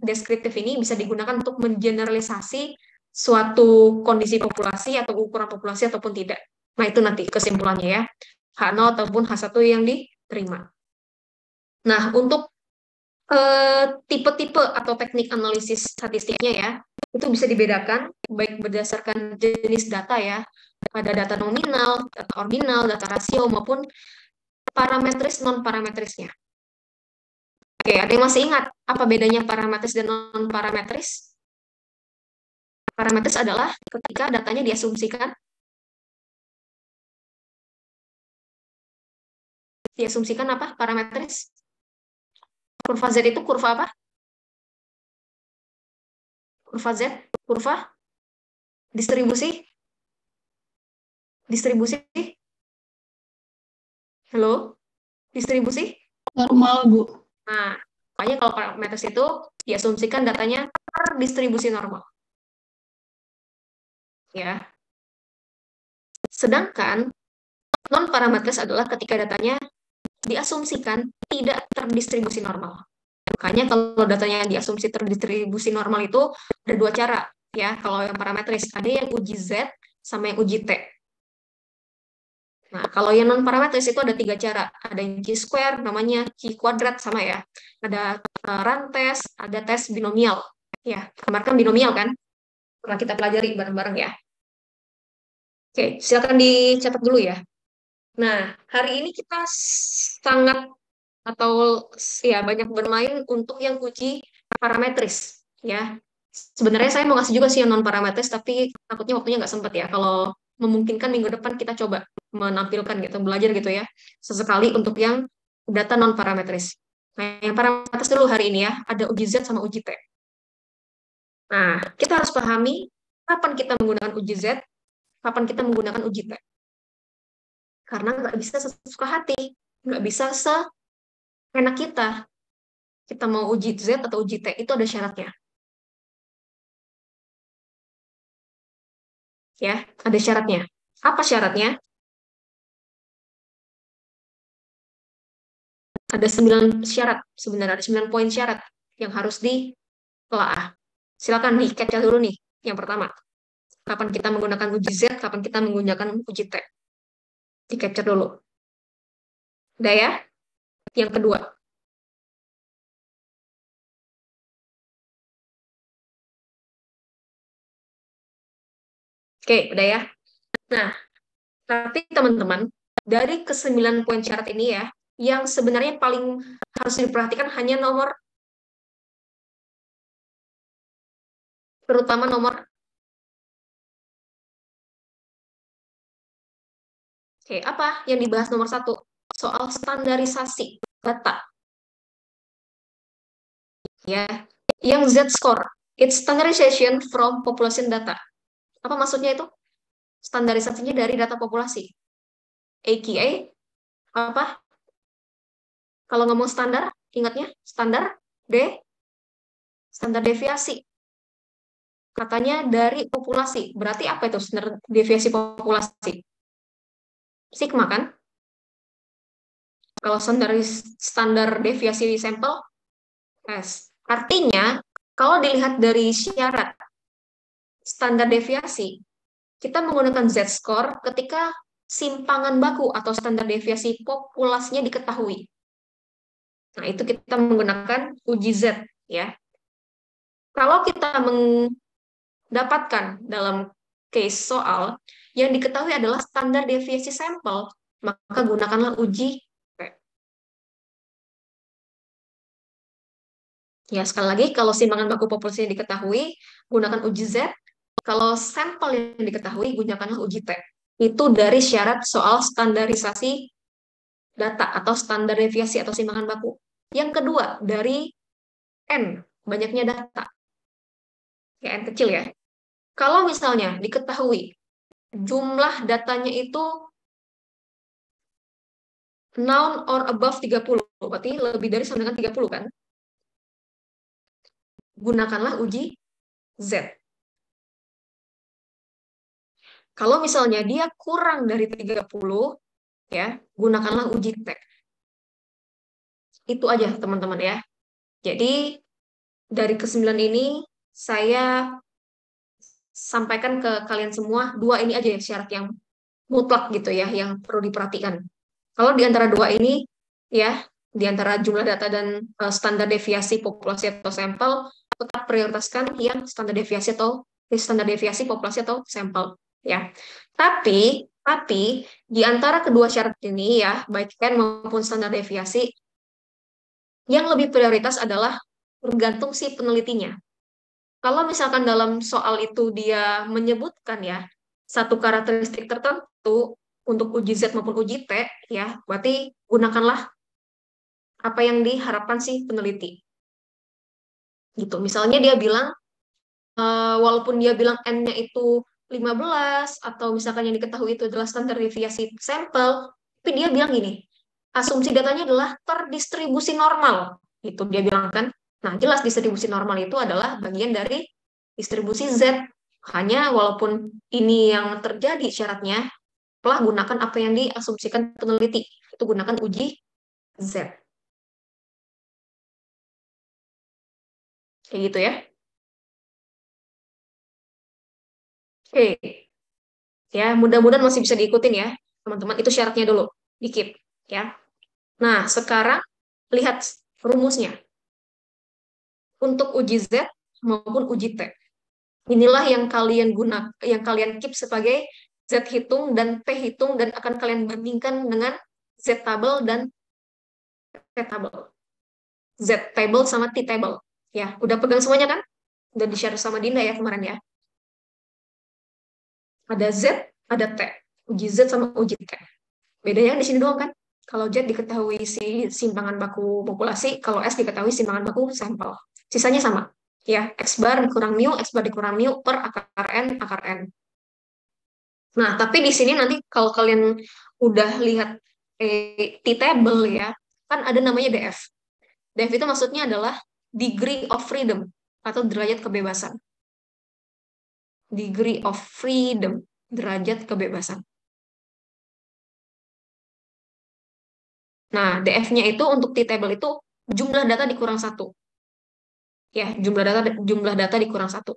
deskriptif ini bisa digunakan untuk mengeneralisasi suatu kondisi populasi atau ukuran populasi ataupun tidak. Nah, itu nanti kesimpulannya ya. H0 ataupun H1 yang diterima. Nah, untuk tipe-tipe atau teknik analisis statistiknya ya, itu bisa dibedakan baik berdasarkan jenis data ya. Ada data nominal, data ordinal, data rasio, maupun parametris non-parametrisnya. Oke, ada yang masih ingat apa bedanya parametris dan non-parametris? Parametris adalah ketika datanya diasumsikan. Diasumsikan apa? Parametris. Kurva Z itu kurva apa? Kurva Z, kurva distribusi. Distribusi. Halo? Distribusi? Normal, Bu. Nah, makanya kalau parametris itu diasumsikan datanya terdistribusi normal. Ya. Sedangkan non-parametris adalah ketika datanya diasumsikan tidak terdistribusi normal. Makanya kalau datanya diasumsi terdistribusi normal itu ada dua cara ya. Kalau yang parametris ada yang uji Z sama yang uji T. Nah, kalau yang non parametris itu ada tiga cara. Ada yang Q-square, namanya Q-kuadrat sama ya. Ada run test, ada tes binomial. Ya, kemarin kan binomial kan? Pernah kita pelajari bareng-bareng ya. Oke, silakan dicatat dulu ya. Nah, hari ini kita sangat atau ya banyak bermain untuk yang uji parametris ya. Sebenarnya saya mau ngasih juga sih yang non parametris, tapi takutnya waktunya nggak sempat ya. Kalau memungkinkan minggu depan kita coba menampilkan gitu, belajar gitu ya, sesekali untuk yang data non parametris. Nah, yang parametris dulu hari ini ya, ada uji Z sama uji T. Nah, kita harus pahami kapan kita menggunakan uji Z, kapan kita menggunakan uji T. Karena nggak bisa sesuka hati, nggak bisa seenak kita. Kita mau uji Z atau uji T, itu ada syaratnya. Ya, ada syaratnya. Apa syaratnya? Ada 9 syarat, sebenarnya ada 9 poin syarat yang harus ditelaah. Silakan di-capture dulu nih, yang pertama. Kapan kita menggunakan uji Z, kapan kita menggunakan uji T. Di-capture dulu. Udah ya? Yang kedua. Oke, udah ya? Nah, tapi teman-teman, dari ke-9 poin syarat ini ya, yang sebenarnya paling harus diperhatikan hanya nomor, terutama nomor, oke, apa yang dibahas nomor 1? Soal standarisasi data. Ya, Yang Z-score, it's standardization from population data. Apa maksudnya itu? Standarisasinya dari data populasi. AKA, apa? Kalau ngomong standar, ingatnya standar standar deviasi. Katanya dari populasi. Berarti apa itu standar deviasi populasi? Sigma kan? Kalau standar deviasi sampel, S. Artinya, kalau dilihat dari syarat standar deviasi, kita menggunakan Z-score ketika simpangan baku atau standar deviasi populasinya diketahui. Nah, itu kita menggunakan uji Z, ya. Kalau kita mendapatkan dalam case soal yang diketahui adalah standar deviasi sampel, maka gunakanlah uji P. Ya, sekali lagi, kalau simpangan baku populasi yang diketahui, gunakan uji Z. Kalau sampel yang diketahui, gunakanlah uji T. Itu dari syarat soal standarisasi data atau standar deviasi atau simpangan baku. Yang kedua, dari N, banyaknya data. Ya, N kecil ya. Kalau misalnya diketahui jumlah datanya itu noun or above 30, berarti lebih dari sama dengan 30 kan? Gunakanlah uji Z. Kalau misalnya dia kurang dari 30, ya, gunakanlah uji T. Itu aja teman-teman ya. Jadi dari ke-9 ini saya sampaikan ke kalian semua, dua ini aja ya syarat yang mutlak gitu ya, yang perlu diperhatikan. Kalau di antara dua ini, ya, di antara jumlah data dan standar deviasi populasi atau sampel, tetap prioritaskan yang standar deviasi populasi atau sampel, ya. Tapi di antara kedua syarat ini ya, baik N maupun standar deviasi, yang lebih prioritas adalah tergantung si penelitinya. Kalau misalkan dalam soal itu dia menyebutkan ya satu karakteristik tertentu untuk uji Z maupun uji T, ya berarti gunakanlah apa yang diharapkan si peneliti. Gitu. Misalnya dia bilang walaupun dia bilang N-nya itu 15 atau misalkan yang diketahui itu adalah standar deviasi sampel, tapi dia bilang gini, asumsi datanya adalah terdistribusi normal. Itu dia bilang kan. Nah, jelas distribusi normal itu adalah bagian dari distribusi Z. Hanya walaupun ini yang terjadi syaratnya, telah gunakan apa yang diasumsikan peneliti. Itu gunakan uji Z. Kayak gitu ya. Oke. Ya, mudah-mudahan masih bisa diikutin ya, teman-teman. Itu syaratnya dulu. Dikit. Ya. Nah, sekarang lihat rumusnya. Untuk uji Z maupun uji T. Inilah yang kalian keep sebagai Z hitung dan T hitung dan akan kalian bandingkan dengan Z table dan T table. Z table sama T table. Ya, udah pegang semuanya kan? Udah di-share sama Dinda ya kemarin ya. Ada Z, ada T. Uji Z sama uji T. Bedanya di sini doang kan? Kalau Z diketahui si simpangan baku populasi, kalau S diketahui simpangan baku sampel. Sisanya sama. Ya, X bar dikurang mu, X bar dikurang mu per akar N. Nah, tapi di sini nanti kalau kalian udah lihat T-table ya, kan ada namanya DF. DF itu maksudnya adalah degree of freedom atau derajat kebebasan. Degree of freedom, derajat kebebasan. Nah, DF-nya itu untuk T-table itu jumlah data dikurang 1. Ya, jumlah data dikurang 1.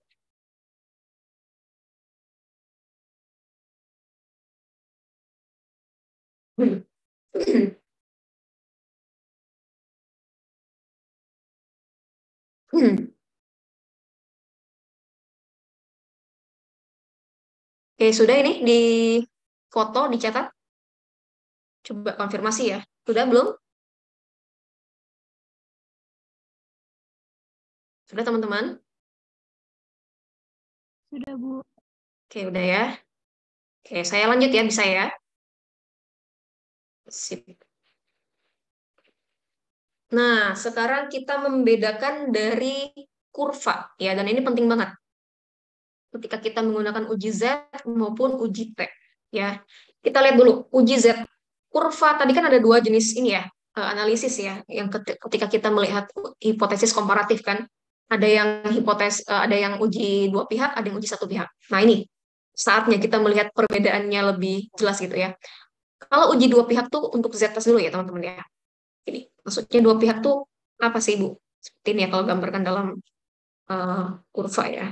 Oke, sudah ini di foto, dicatat. Coba konfirmasi ya. Sudah belum? Sudah teman-teman? Sudah, Bu. Oke, udah ya. Oke, saya lanjut ya, bisa ya? Sip. Nah, sekarang kita membedakan dari kurva, ya, dan ini penting banget ketika kita menggunakan uji Z maupun uji T, ya. Kita lihat dulu uji Z. Kurva tadi kan ada dua jenis ini ya, analisis ya, yang ketika kita melihat hipotesis komparatif kan, ada yang ada yang uji dua pihak, ada yang uji satu pihak. Nah, ini saatnya kita melihat perbedaannya lebih jelas gitu ya. Kalau uji dua pihak tuh untuk Z-test dulu ya teman-teman ya. Ini maksudnya dua pihak tuh apa sih Bu? Seperti ini ya kalau gambarkan dalam kurva ya.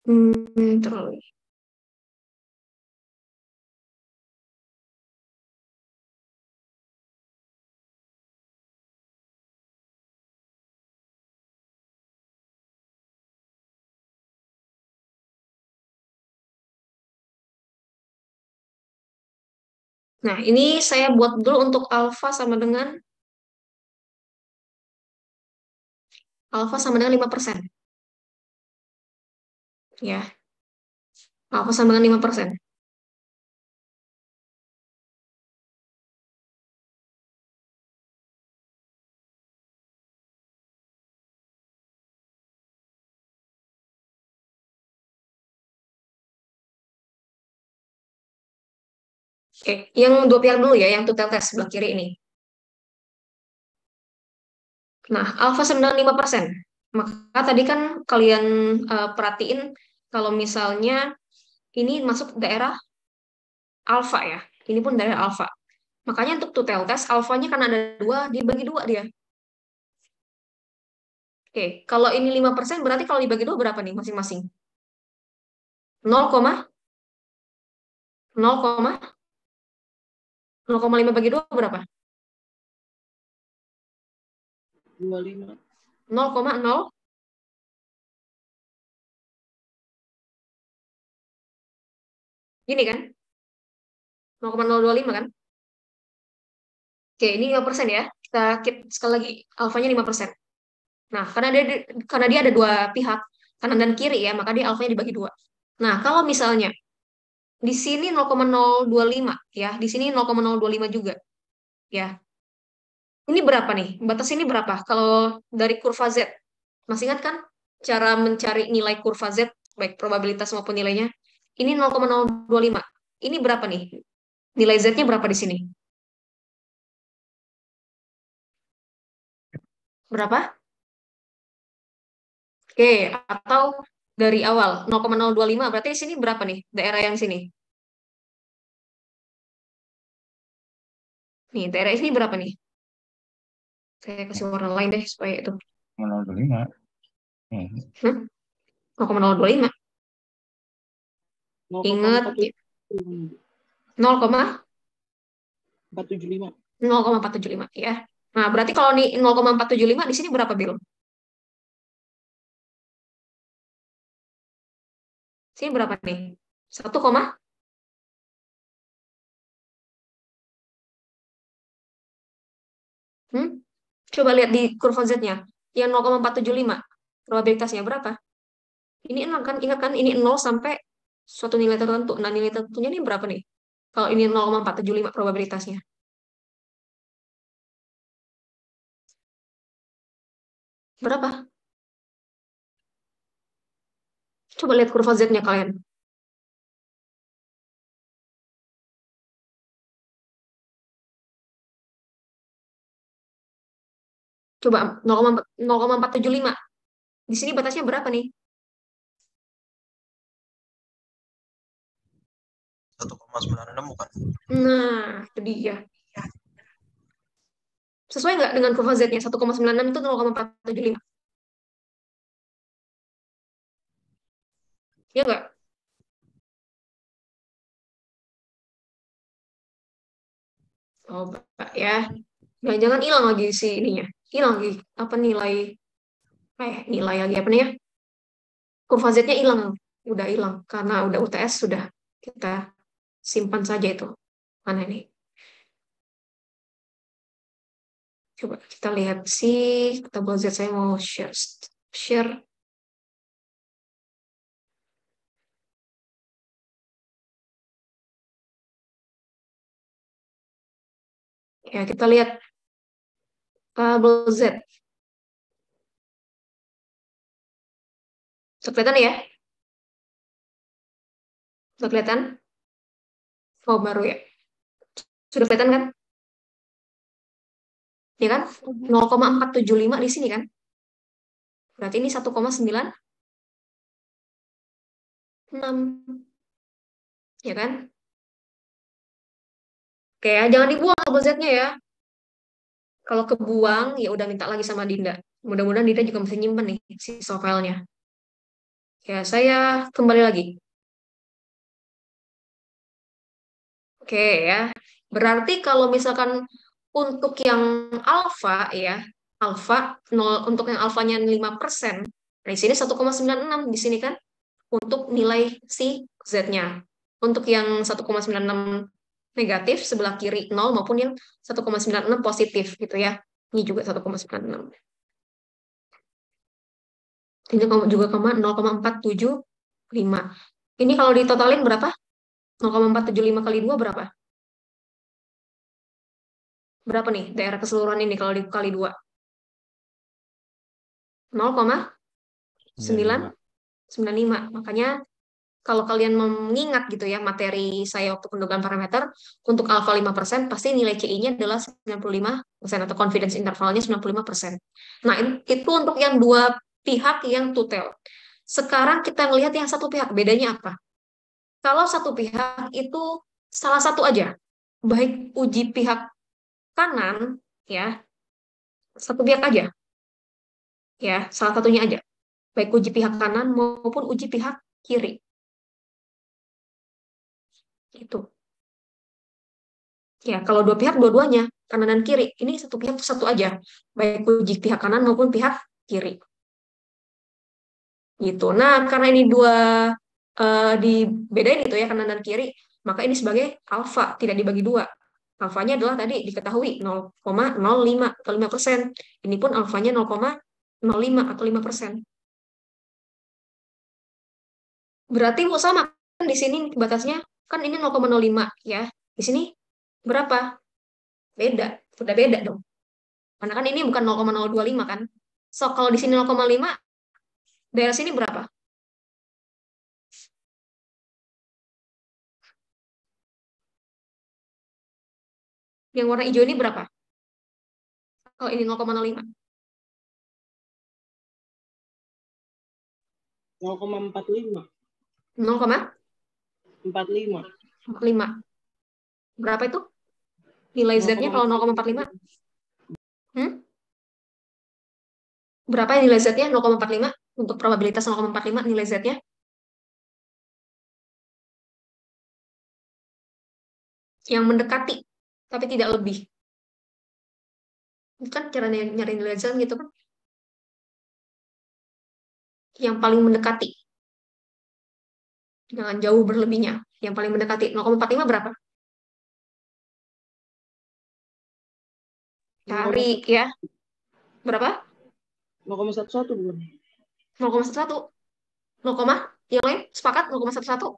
Terlalu. Nah, ini saya buat dulu untuk alfa sama dengan 5%. Ya, alfa sama dengan 5%. Oke, yang dua pihak dulu ya, yang total test sebelah kiri ini. Nah, alfa sama dengan 5%. Maka tadi kan kalian perhatiin kalau misalnya ini masuk daerah alfa ya. Ini pun daerah alfa. Makanya untuk total test, alfanya kan ada dua, dibagi dua dia. Oke, kalau ini 5%, berarti kalau dibagi dua berapa nih masing-masing? 0,5 bagi dua berapa? 25. 0,0. Gini kan? 0,025 kan? Oke, ini 5% ya. Kita sekali lagi, alfanya 5%. Nah, karena dia ada dua pihak, kanan dan kiri ya, maka dia alfanya dibagi dua. Nah, kalau misalnya di sini 0,025 ya, di sini 0,025 juga ya. Ini berapa nih? Batas ini berapa? Kalau dari kurva Z, masih ingat kan cara mencari nilai kurva Z, baik probabilitas maupun nilainya? Ini 0,025. Ini berapa nih? Nilai Z-nya berapa di sini? Berapa? Oke, atau dari awal 0,025 berarti di sini berapa nih? Daerah yang sini. Nih, daerah ini berapa nih? Saya kasih warna lain deh supaya itu. 0,05. Hmm. 0,025. Ingat 475. 0,475 ya. Nah, berarti kalau nih 0,475 di sini berapa, Bil? Sini berapa nih? 1, coba lihat di kurva Z-nya. Yang 0,475. Probabilitasnya berapa? Ini kan, ingat kan, ini 0 sampai suatu nilai tertentu. Nah, nilai tertentunya ini berapa nih? Kalau ini 0,475 probabilitasnya. Berapa? Coba lihat kurva Z-nya kalian. Coba 0,475. Di sini batasnya berapa nih? 1,96 bukan? Nah, itu dia. Sesuai nggak dengan kurva Z-nya? 1,96 itu 0,475. Ya nggak? Oh, Pak, ya. Jangan-jangan hilang lagi si ininya. Hilang lagi. Apa nilai lagi apa nih ya? Kurva Z-nya hilang. Udah hilang. Karena udah UTS sudah kita Simpan saja itu. Mana ini? Coba kita lihat sih, tabel Z saya mau share. Ya, kita lihat tabel Z. Sudah kelihatan ya? Sudah kelihatan? Oh, baru ya. Sudah kelihatan kan? Ya kan? 0,475 di sini kan? Berarti ini 1,96. Ya kan? Oke, ya, jangan dibuang tabel Z-nya ya. Kalau kebuang, ya udah minta lagi sama Dinda. Mudah-mudahan Dinda juga bisa nyimpen nih sisa filenya. Ya, saya kembali lagi. Oke ya. Berarti kalau misalkan untuk yang alfa ya, alfa 0 untuk yang alfanya 5%. Nah, di sini 1,96 di sini kan untuk nilai si Z-nya. Untuk yang 1,96 negatif sebelah kiri 0 maupun yang 1,96 positif gitu ya. Ini juga 1,96. Ini juga 0,475. Ini kalau ditotalin berapa? 0,475 kali 2 berapa? Berapa nih daerah keseluruhan ini kalau dikali 2? 0,995. Makanya kalau kalian mengingat gitu ya materi saya waktu pendugaan parameter, untuk alfa 5% pasti nilai CI-nya adalah 95% atau confidence intervalnya 95%. Nah, itu untuk yang dua pihak yang tutel. Sekarang kita ngelihat yang satu pihak, bedanya apa? Kalau satu pihak itu salah satu aja, baik uji pihak kanan, ya, satu pihak aja, ya, salah satunya aja, baik uji pihak kanan maupun uji pihak kiri. Itu. Ya, kalau dua pihak dua-duanya, kanan dan kiri. Ini satu pihak satu aja, baik uji pihak kanan maupun pihak kiri. Gitu. Nah, karena ini dua dibedain itu ya kanan dan kiri, maka ini sebagai alfa, tidak dibagi dua. Alfanya adalah tadi diketahui 0,05 atau 5%. Ini pun alfanya 0,05 atau 5%. Berarti sama kan di sini batasnya kan ini 0,05 ya. Di sini berapa? Beda, sudah beda dong. Karena kan ini bukan 0,025 kan. So kalau di sini 0,5, daerah sini berapa? Yang warna hijau ini berapa? Kalau ini 0,05. 0,45. 0,45. Berapa itu? Nilai Z-nya kalau 0,45? Berapa nilai Z-nya? 0,45 untuk probabilitas 0,45 nilai Z-nya? Yang mendekati, tapi tidak lebih. Itu kan cara nyari nilai Z gitu kan? Yang paling mendekati. Jangan jauh berlebihnya. Yang paling mendekati 0,45 berapa? Cari ya. Berapa? 0,11 bukan? 0,11. 0, yang lain sepakat 0,11.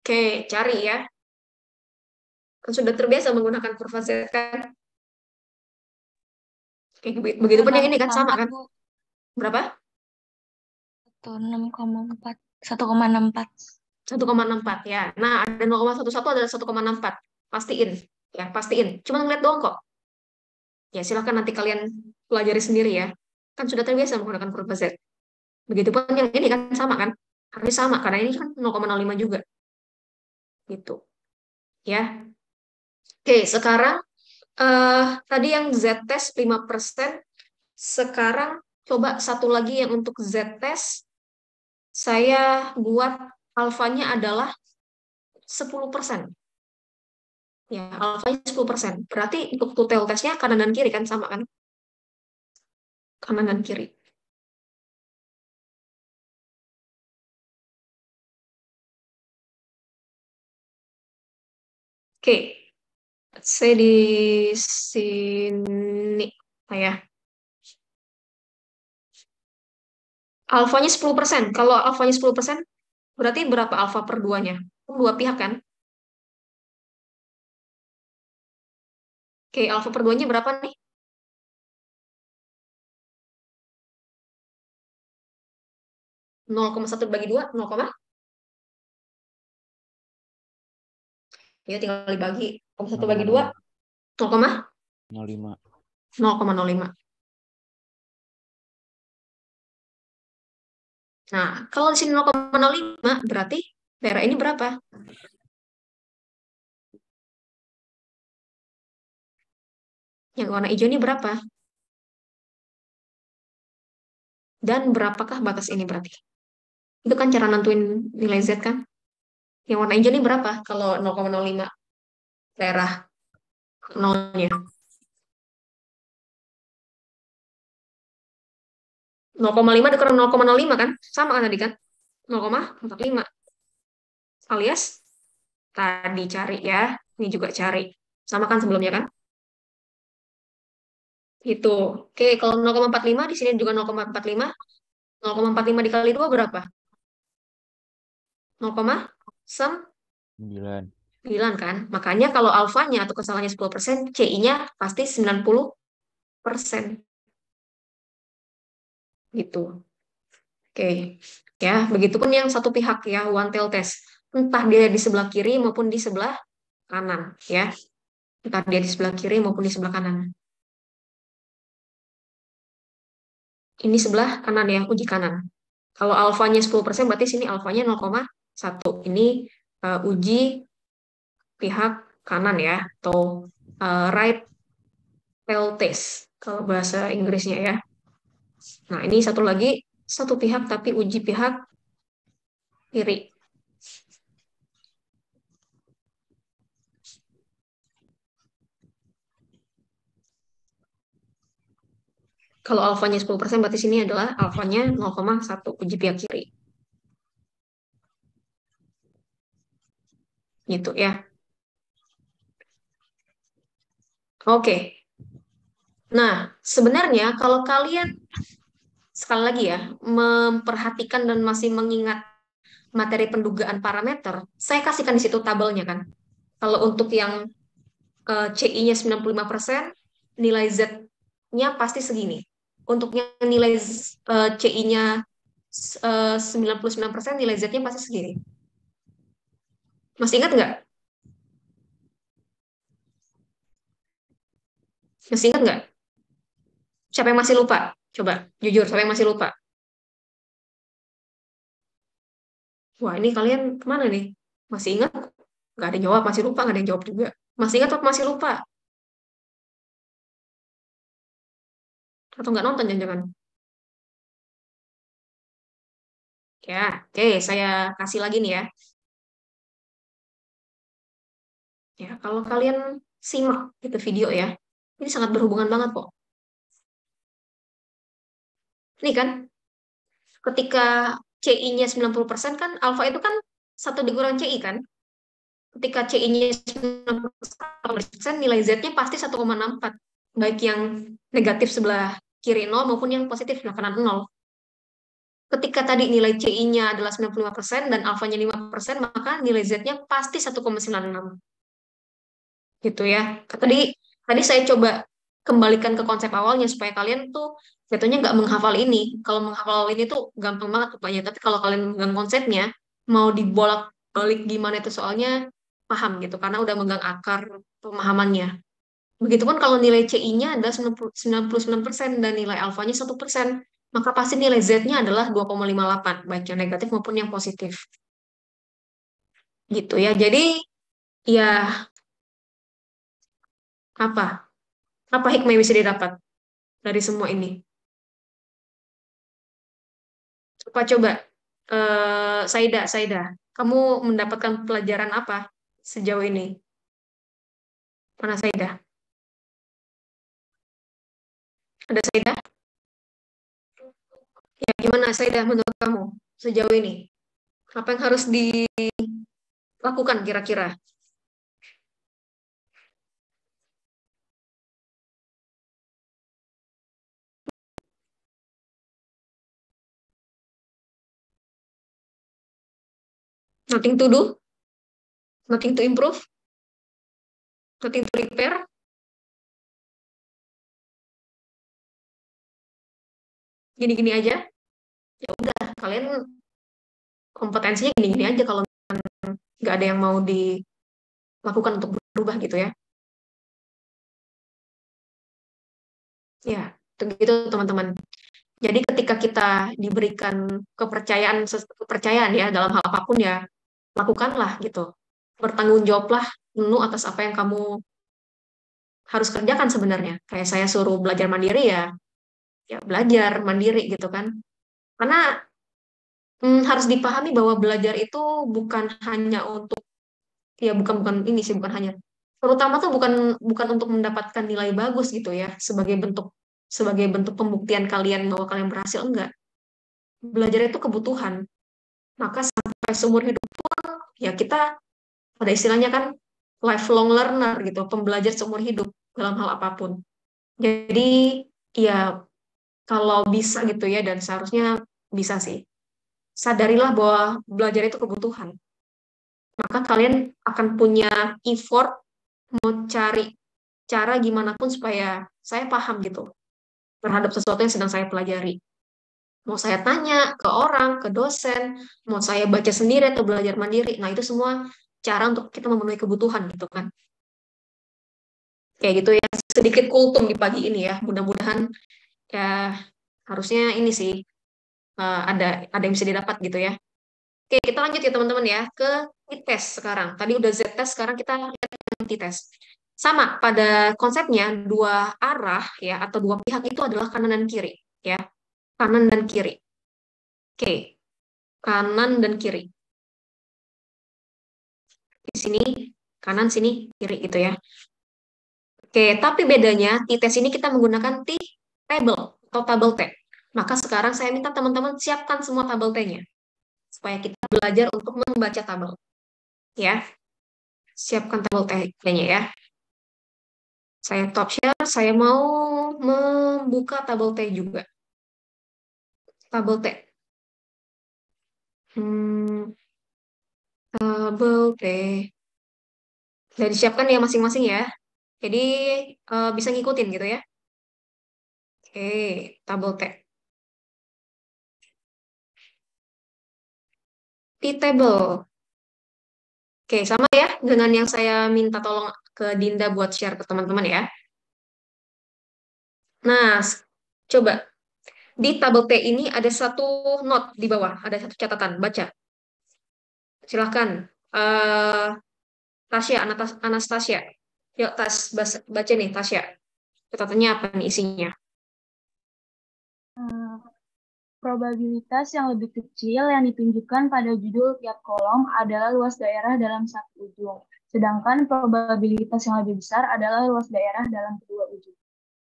Oke, cari ya. Kan sudah terbiasa menggunakan kurva Z kan? Oke, begitupun yang ini kan sama kan? Berapa? 1,64. 1,64. 1,64 ya. Nah, ada 0,11 ada 1,64. Pastiin ya, pastiin. Cuma ngeliat doang kok. Ya, silahkan nanti kalian pelajari sendiri ya. Kan sudah terbiasa menggunakan kurva Z. Begitupun yang ini kan sama kan? Harusnya sama karena ini kan 0,05 juga. Gitu. Ya. Oke, sekarang tadi yang Z-test 5%. Sekarang coba satu lagi yang untuk Z-test. Saya buat alfanya adalah 10%. Ya, alfanya 10%. Berarti untuk tutel tesnya kanan dan kiri kan sama kan? Kanan dan kiri. Oke, saya di sini. Ya. Alfanya 10%. Kalau alfanya 10%, berarti berapa alfa per duanya? Dua pihak kan? Oke, alfa per duanya berapa nih? 0,1 bagi 2, 0, ya tinggal dibagi. 0,1 bagi 2, 0,05. 0,05. Nah, kalau di sini 0,05, berarti daerah ini berapa? Yang warna hijau ini berapa? Dan berapakah batas ini berarti? Itu kan cara nentuin nilai Z kan? Yang warna hijau ini berapa kalau 0,05 daerah nolnya? 0,5 dikurang 0,05 kan? Sama kan tadi kan? 0,45. Alias tadi cari ya. Ini juga cari. Sama kan sebelumnya kan? Gitu. Oke, kalau 0,45 di sini juga 0,45. 0,45 dikali 2 berapa? 0,9 9. kan? Makanya kalau alfanya atau kesalahannya 10%, CI-nya pasti 90%. Gitu. Oke. Ya, begitupun yang satu pihak ya, one tail test. Entah dia di sebelah kiri maupun di sebelah kanan, ya. Entah dia di sebelah kiri maupun di sebelah kanan. Ini sebelah kanan ya, uji kanan. Kalau alfanya 10%, berarti sini alfanya 0,1. Ini uji pihak kanan ya, atau right tail test, kalau bahasa Inggrisnya ya. Nah, ini satu lagi, satu pihak tapi uji pihak kiri. Kalau alfanya 10%, berarti sini adalah alfanya 0,1 uji pihak kiri. Gitu ya. Oke. Nah, sebenarnya kalau kalian, sekali lagi ya, memperhatikan dan masih mengingat materi pendugaan parameter, saya kasihkan di situ tabelnya kan. Kalau untuk yang CI-nya 95%, nilai Z-nya pasti segini. Untuk yang nilai CI-nya 99%, nilai Z-nya pasti segini. Masih ingat nggak? Masih ingat nggak? Siapa yang masih lupa? Coba, jujur, siapa yang masih lupa? Wah, ini kalian kemana nih? Masih ingat? Nggak ada yang jawab, masih lupa, nggak ada yang jawab juga. Masih ingat atau masih lupa? Atau nggak nonton jangan-jangan? Ya, oke, saya kasih lagi nih ya. Ya, kalau kalian simak itu video ya, ini sangat berhubungan banget kok. Ini kan, ketika CI-nya 90% kan, alfa itu kan 1 dikurang CI kan? Ketika CI-nya 90%, nilai Z-nya pasti 1,64. Baik yang negatif sebelah kiri 0 maupun yang positif sebelah kanan 0. Ketika tadi nilai CI-nya adalah 95% dan alfanya 5%, maka nilai Z-nya pasti 1,96. Gitu ya. Tadi saya coba kembalikan ke konsep awalnya supaya kalian tuh jatuhnya nggak menghafal ini. Kalau menghafal ini tuh gampang banget rupanya. Tapi kalau kalian megang konsepnya, mau dibolak-balik gimana itu soalnya paham gitu. Karena udah megang akar pemahamannya. Begitupun kalau nilai CI-nya adalah 99% dan nilai alfanya 1%, maka pasti nilai Z-nya adalah 2,58, baik yang negatif maupun yang positif. Gitu ya. Jadi, ya apa? Apa hikmah yang bisa didapat dari semua ini? Coba, Saida, kamu mendapatkan pelajaran apa sejauh ini? Mana Saida? Ada Saida? Ya, gimana Saida menurut kamu sejauh ini? Apa yang harus dilakukan kira-kira? Nothing to do, nothing to improve, nothing to repair. Gini-gini aja. Ya udah, kalian kompetensinya gini-gini aja kalau nggak ada yang mau dilakukan untuk berubah gitu ya. Ya, begitu teman-teman. Jadi ketika kita diberikan kepercayaan ya dalam hal apapun ya, lakukanlah gitu. Bertanggung jawablah penuh atas apa yang kamu harus kerjakan sebenarnya. Kayak saya suruh belajar mandiri ya, ya belajar mandiri gitu kan. Karena harus dipahami bahwa belajar itu bukan hanya untuk ya bukan ini sih bukan hanya terutama tuh bukan bukan untuk mendapatkan nilai bagus gitu ya sebagai bentuk pembuktian kalian bahwa kalian berhasil enggak. Belajar itu kebutuhan. Maka sampai seumur hidup pun ya kita pada istilahnya kan lifelong learner gitu, pembelajar seumur hidup dalam hal apapun. Jadi ya kalau bisa gitu ya dan seharusnya bisa sih. Sadarilah bahwa belajar itu kebutuhan. Maka kalian akan punya effort mau cari cara gimana pun supaya saya paham gitu terhadap sesuatu yang sedang saya pelajari. Mau saya tanya ke orang, ke dosen, mau saya baca sendiri atau belajar mandiri. Nah, itu semua cara untuk kita memenuhi kebutuhan gitu kan. Kayak gitu ya, sedikit kultum di pagi ini ya. Mudah-mudahan ya harusnya ini sih ada yang bisa didapat gitu ya. Oke, kita lanjut ya teman-teman ya ke t-test sekarang. Tadi udah z-test, sekarang kita lihat t-test. Sama, pada konsepnya dua arah ya atau dua pihak itu adalah kanan dan kiri ya. Kanan dan kiri. Oke, kanan dan kiri. Di sini kanan, sini kiri gitu ya. Oke, tapi bedanya t-test ini kita menggunakan t-table atau tabel T. Maka sekarang saya minta teman-teman siapkan semua tabel T-nya supaya kita belajar untuk membaca tabel. Ya. Siapkan tabel T-nya ya. Saya top share, saya mau membuka tabel T juga. Tabel T. Tabel T. Sudah disiapkan ya masing-masing ya. Jadi bisa ngikutin gitu ya. Oke, tabel T. T-table. Oke, sama ya dengan yang saya minta tolong ke Dinda buat share ke teman-teman ya. Nah, coba di tabel T ini ada satu note di bawah, ada satu catatan, baca. Silahkan, Tasya, Anastasia. Yuk, baca nih, Tasya. Catatannya apa nih isinya? Probabilitas yang lebih kecil yang ditunjukkan pada judul tiap kolom adalah luas daerah dalam satu ujung. Sedangkan probabilitas yang lebih besar adalah luas daerah dalam kedua ujung.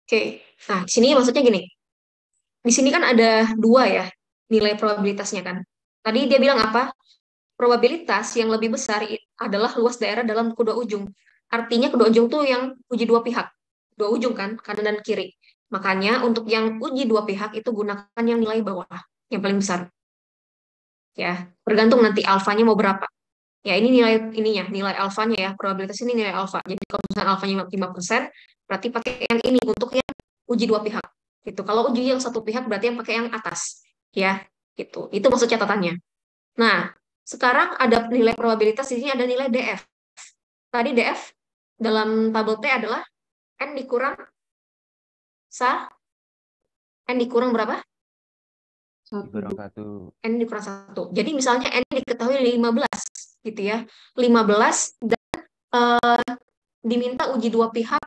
Oke, nah di sini maksudnya gini. Di sini kan ada dua ya nilai probabilitasnya kan. Tadi dia bilang apa? Probabilitas yang lebih besar adalah luas daerah dalam kedua ujung. Artinya kedua ujung tuh yang uji dua pihak. Dua ujung kan, kanan dan kiri. Makanya untuk yang uji dua pihak itu gunakan yang nilai bawah, yang paling besar. Ya, tergantung nanti alfanya mau berapa. Ya, ini nilai alfanya ya, probabilitas ini nilai alfa. Jadi kalau misalnya alfanya 5%, berarti pakai yang ini untuk yang uji dua pihak. Gitu. Kalau uji yang satu pihak berarti yang pakai yang atas. Ya, gitu. Itu maksud catatannya. Nah, sekarang ada nilai probabilitas, di sini ada nilai DF. Tadi DF dalam tabel T adalah N dikurang N dikurang berapa? Dikurang 1. N dikurang 1. Jadi misalnya N diketahui 15 gitu ya. 15 dan diminta uji dua pihak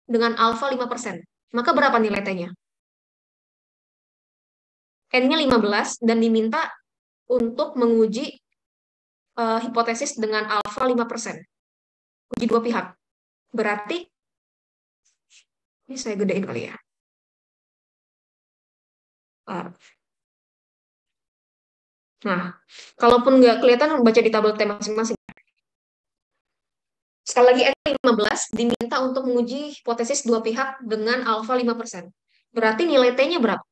dengan alfa 5%. Maka berapa nilai T-nya? N-nya 15 dan diminta untuk menguji hipotesis dengan alfa 5%. Uji dua pihak. Berarti, ini saya gedein kali ya. Nah, kalaupun nggak kelihatan, baca di tabel T masing-masing. Sekali lagi, N15 diminta untuk menguji hipotesis dua pihak dengan alfa 5%. Berarti nilai T-nya berapa?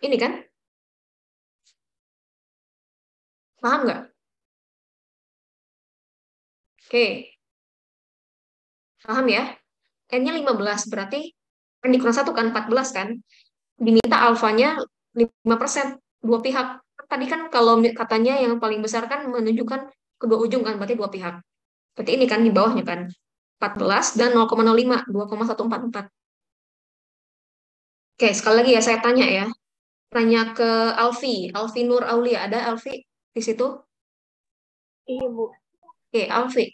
Ini kan? Paham nggak? Oke, paham ya? N-nya 15, berarti N dikurang 1 kan, 14 kan? Diminta alfanya 5%, dua pihak. Tadi kan kalau katanya yang paling besar kan menunjukkan kedua ujung kan, berarti dua pihak. Berarti ini kan di bawahnya kan, 14 dan 0,05, 2,144. Oke, sekali lagi ya saya tanya ya. Tanya ke Alfi, Alfi Nur Aulia. Ada Alfi di situ? Iya, Bu. Oke, Alfi.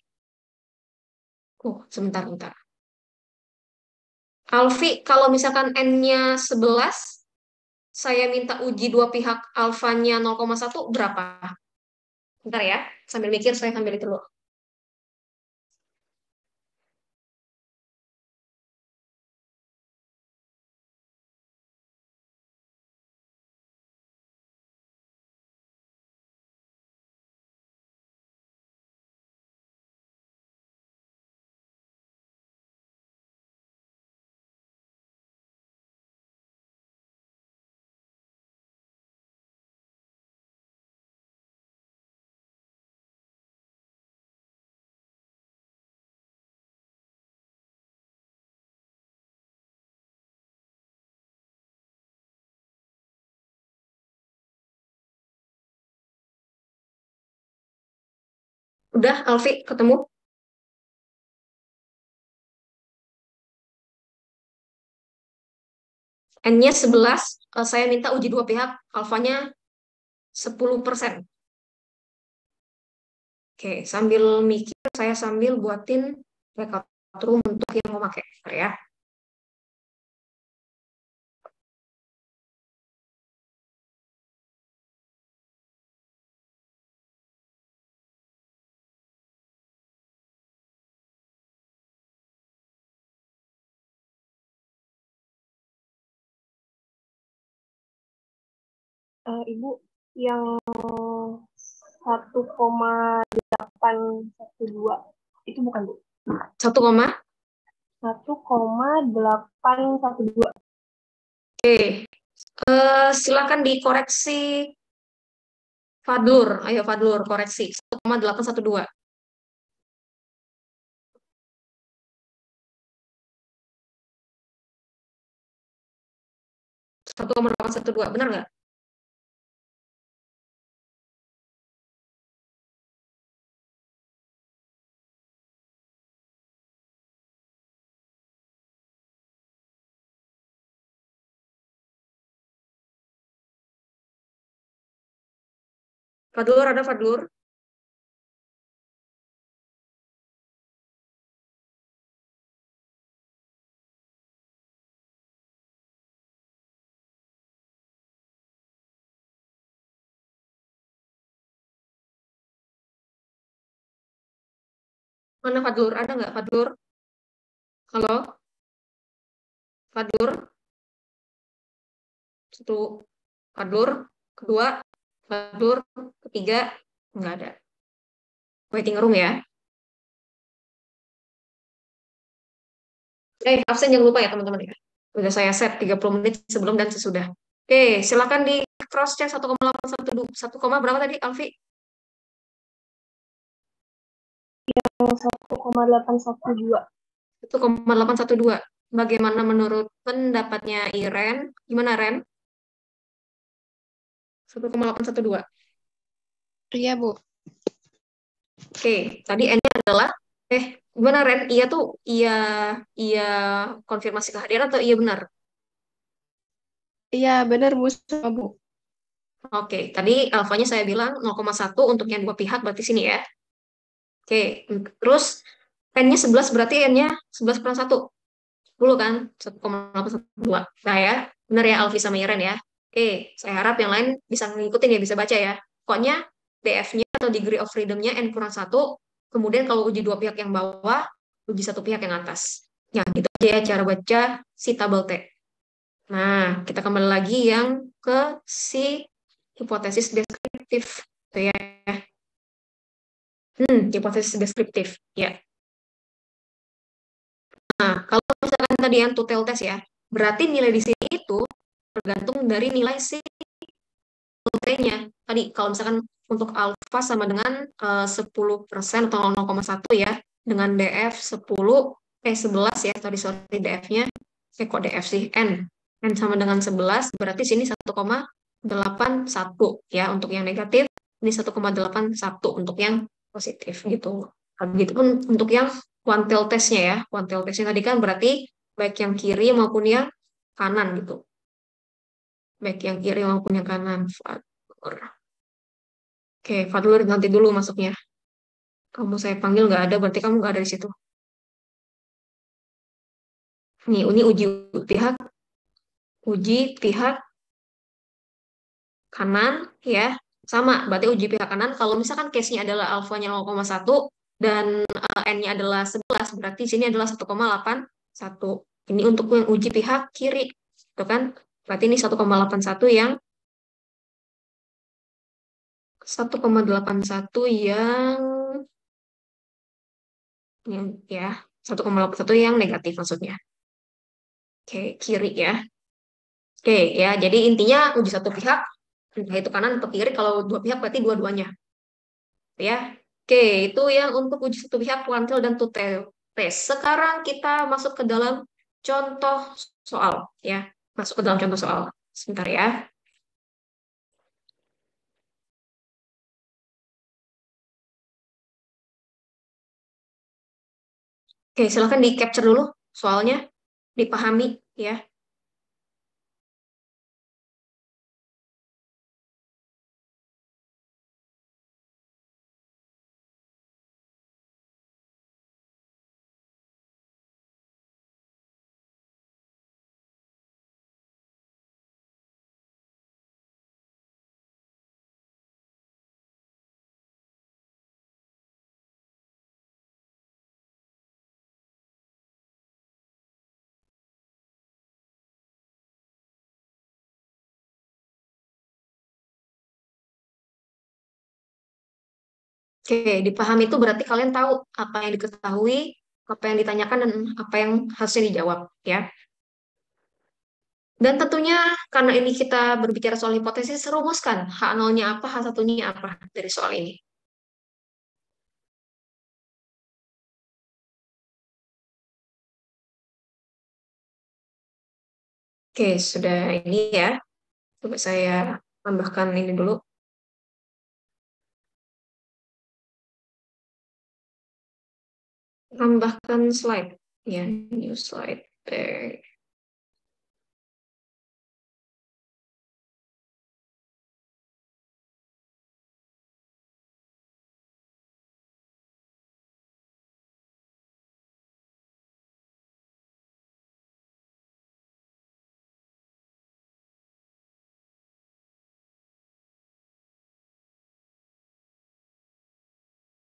Sebentar, bentar. Alfi, kalau misalkan N-nya 11, saya minta uji dua pihak alfanya 0,1, berapa? Bentar ya, sambil mikir saya sambil itu dulu. Udah, Alfi, ketemu? N-nya 11, saya minta uji dua pihak, alfanya 10%. Oke, sambil mikir, saya sambil buatin backup room untuk yang mau pakai. Bentar ya. Ibu, yang 1,812 itu bukan, Bu? 1,812. Oke, silakan dikoreksi Fadlur. Ayo Fadlur, koreksi. 1,812. 1,812, benar nggak? Fadlur, ada Fadlur? Mana Fadlur? Ada nggak Fadlur? Halo? Fadlur? Satu. Fadlur? Kedua? Fadlur? Ketiga? Nggak ada. Waiting room ya. Absen jangan lupa ya teman-teman ya. Udah saya set 30 menit sebelum dan sesudah. Oke, silakan di cross check 1,812. 1, berapa tadi Alfi? 1,812. 1,812. Bagaimana menurut pendapatnya Iren? Gimana Ren? 1,812. Iya, Bu. Oke, tadi N-nya adalah gimana Ren? Iya tuh iya iya konfirmasi kehadiran atau iya benar? Iya, benar, Bu. Sama, Bu. Oke, tadi alfanya saya bilang 0,1 untuk yang dua pihak berarti sini ya. Oke, terus N-nya 11 berarti N-nya 11 per 1. 10 kan? 1,812. Nah ya, benar ya Alfi sama Iren ya. Oke, saya harap yang lain bisa ngikutin ya, bisa baca ya. Pokoknya DF-nya atau degree of freedom-nya N kurang 1, kemudian kalau uji dua pihak yang bawah, uji satu pihak yang atas. Ya, gitu aja ya cara baca si tabel T. Nah, kita kembali lagi yang ke si hipotesis deskriptif. Tuh ya. Hipotesis deskriptif. Ya. Nah, kalau misalkan tadi yang two tail test ya, berarti nilai di sini itu tergantung dari nilai si T-nya. Tadi kalau misalkan untuk alfa sama dengan 10% atau 0,1 ya, dengan DF 11 ya, sorry DF-nya, kok DF sih, N sama dengan 11, berarti sini 1,81 ya untuk yang negatif, ini 1,81 untuk yang positif gitu. Begitupun untuk yang quantile test-nya ya, quantile test-nya tadi kan berarti baik yang kiri maupun yang kanan gitu. Baik yang kiri maupun yang kanan. Oke, Fadlur nanti dulu masuknya. Kamu saya panggil nggak ada, berarti kamu nggak ada di situ. Nih, ini uji pihak kanan ya, sama. Berarti uji pihak kanan. Kalau misalkan case-nya adalah alfanya 0,1 dan n-nya adalah 11, berarti sini adalah 1,81. Ini untuk yang uji pihak kiri, itu kan? Berarti ini 1,81 yang 1,81 yang ya 1,81 yang negatif maksudnya. Oke, kiri ya. Oke ya, jadi intinya uji satu pihak, entah itu kanan atau kiri, kalau dua pihak berarti dua-duanya. Ya. Oke, itu yang untuk uji satu pihak quantile dan two-tailed test. Sekarang kita masuk ke dalam contoh soal ya. Masuk ke dalam contoh soal. Sebentar ya. Oke, silakan di-capture dulu soalnya, dipahami ya. Oke, dipahami itu berarti kalian tahu apa yang diketahui, apa yang ditanyakan, dan apa yang harusnya dijawab, ya. Dan tentunya karena ini kita berbicara soal hipotesis, rumuskan H0-nya apa, H1-nya apa dari soal ini. Oke, sudah ini ya. Coba saya tambahkan ini dulu. Tambahkan slide. Ya, new slide.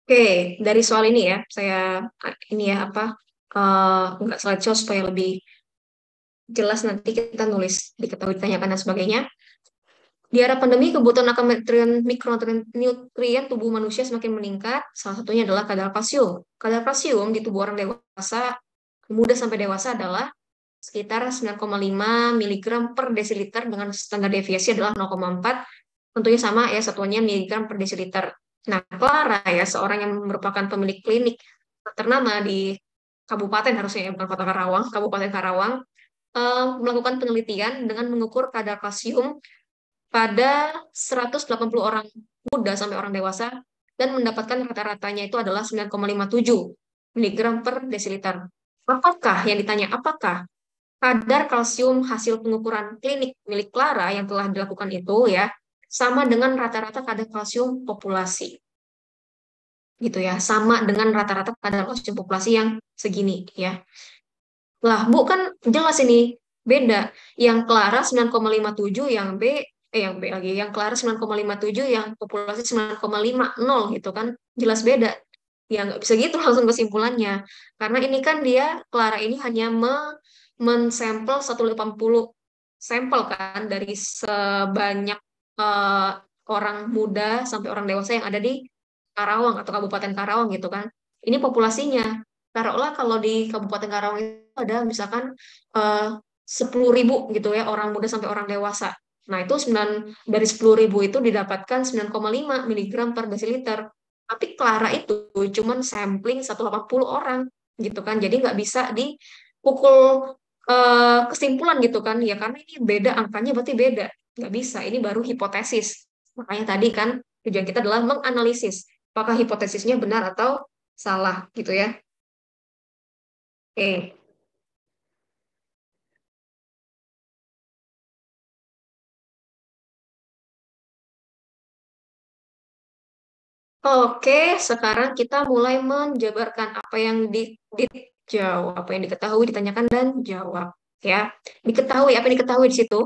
Oke, dari soal ini ya, saya ini ya apa nggak slideshow supaya lebih jelas nanti kita nulis diketahui ditanyakan dan sebagainya. Di era pandemi, kebutuhan akan mikronutrien tubuh manusia semakin meningkat. Salah satunya adalah kadar kalsium. Kadar kalsium di tubuh orang dewasa, muda sampai dewasa adalah sekitar 9,5 mg per desiliter dengan standar deviasi adalah 0,4. Tentunya sama ya, satuannya miligram per desiliter. Nah, Clara ya, seorang yang merupakan pemilik klinik ternama di kabupaten, harusnya ya, bukan Kota Karawang, Kabupaten Karawang, melakukan penelitian dengan mengukur kadar kalsium pada 180 orang muda sampai orang dewasa dan mendapatkan rata-ratanya itu adalah 9,57 mg per desiliter. Apakah yang ditanya, apakah kadar kalsium hasil pengukuran klinik milik Clara yang telah dilakukan itu ya sama dengan rata-rata kadar kalsium populasi? Gitu ya, sama dengan rata-rata kadar kalsium populasi yang segini ya. Lah, Bu, kan jelas ini beda. Yang Clara 9,57, yang B lagi, yang Clara 9,57, yang populasi 9,50 gitu kan, jelas beda. Ya nggak bisa gitu langsung kesimpulannya. Karena ini kan dia, Clara ini hanya mensampel 180 sampel kan dari sebanyak orang muda sampai orang dewasa yang ada di Karawang atau Kabupaten Karawang gitu kan. Ini populasinya. Taruhlah kalau di Kabupaten Karawang itu ada misalkan 10.000 gitu ya, orang muda sampai orang dewasa. Nah, itu dari 10.000 itu didapatkan 9,5 miligram per desiliter. Tapi Clara itu cuman sampling 180 orang gitu kan. Jadi nggak bisa dipukul kesimpulan gitu kan. Ya karena ini beda angkanya berarti beda. Nggak bisa, ini baru hipotesis. Makanya tadi kan tujuan kita adalah menganalisis apakah hipotesisnya benar atau salah gitu ya. Oke. Oke, sekarang kita mulai menjabarkan apa yang dijawab, apa yang diketahui, ditanyakan dan jawab. Ya, diketahui apa yang diketahui di situ?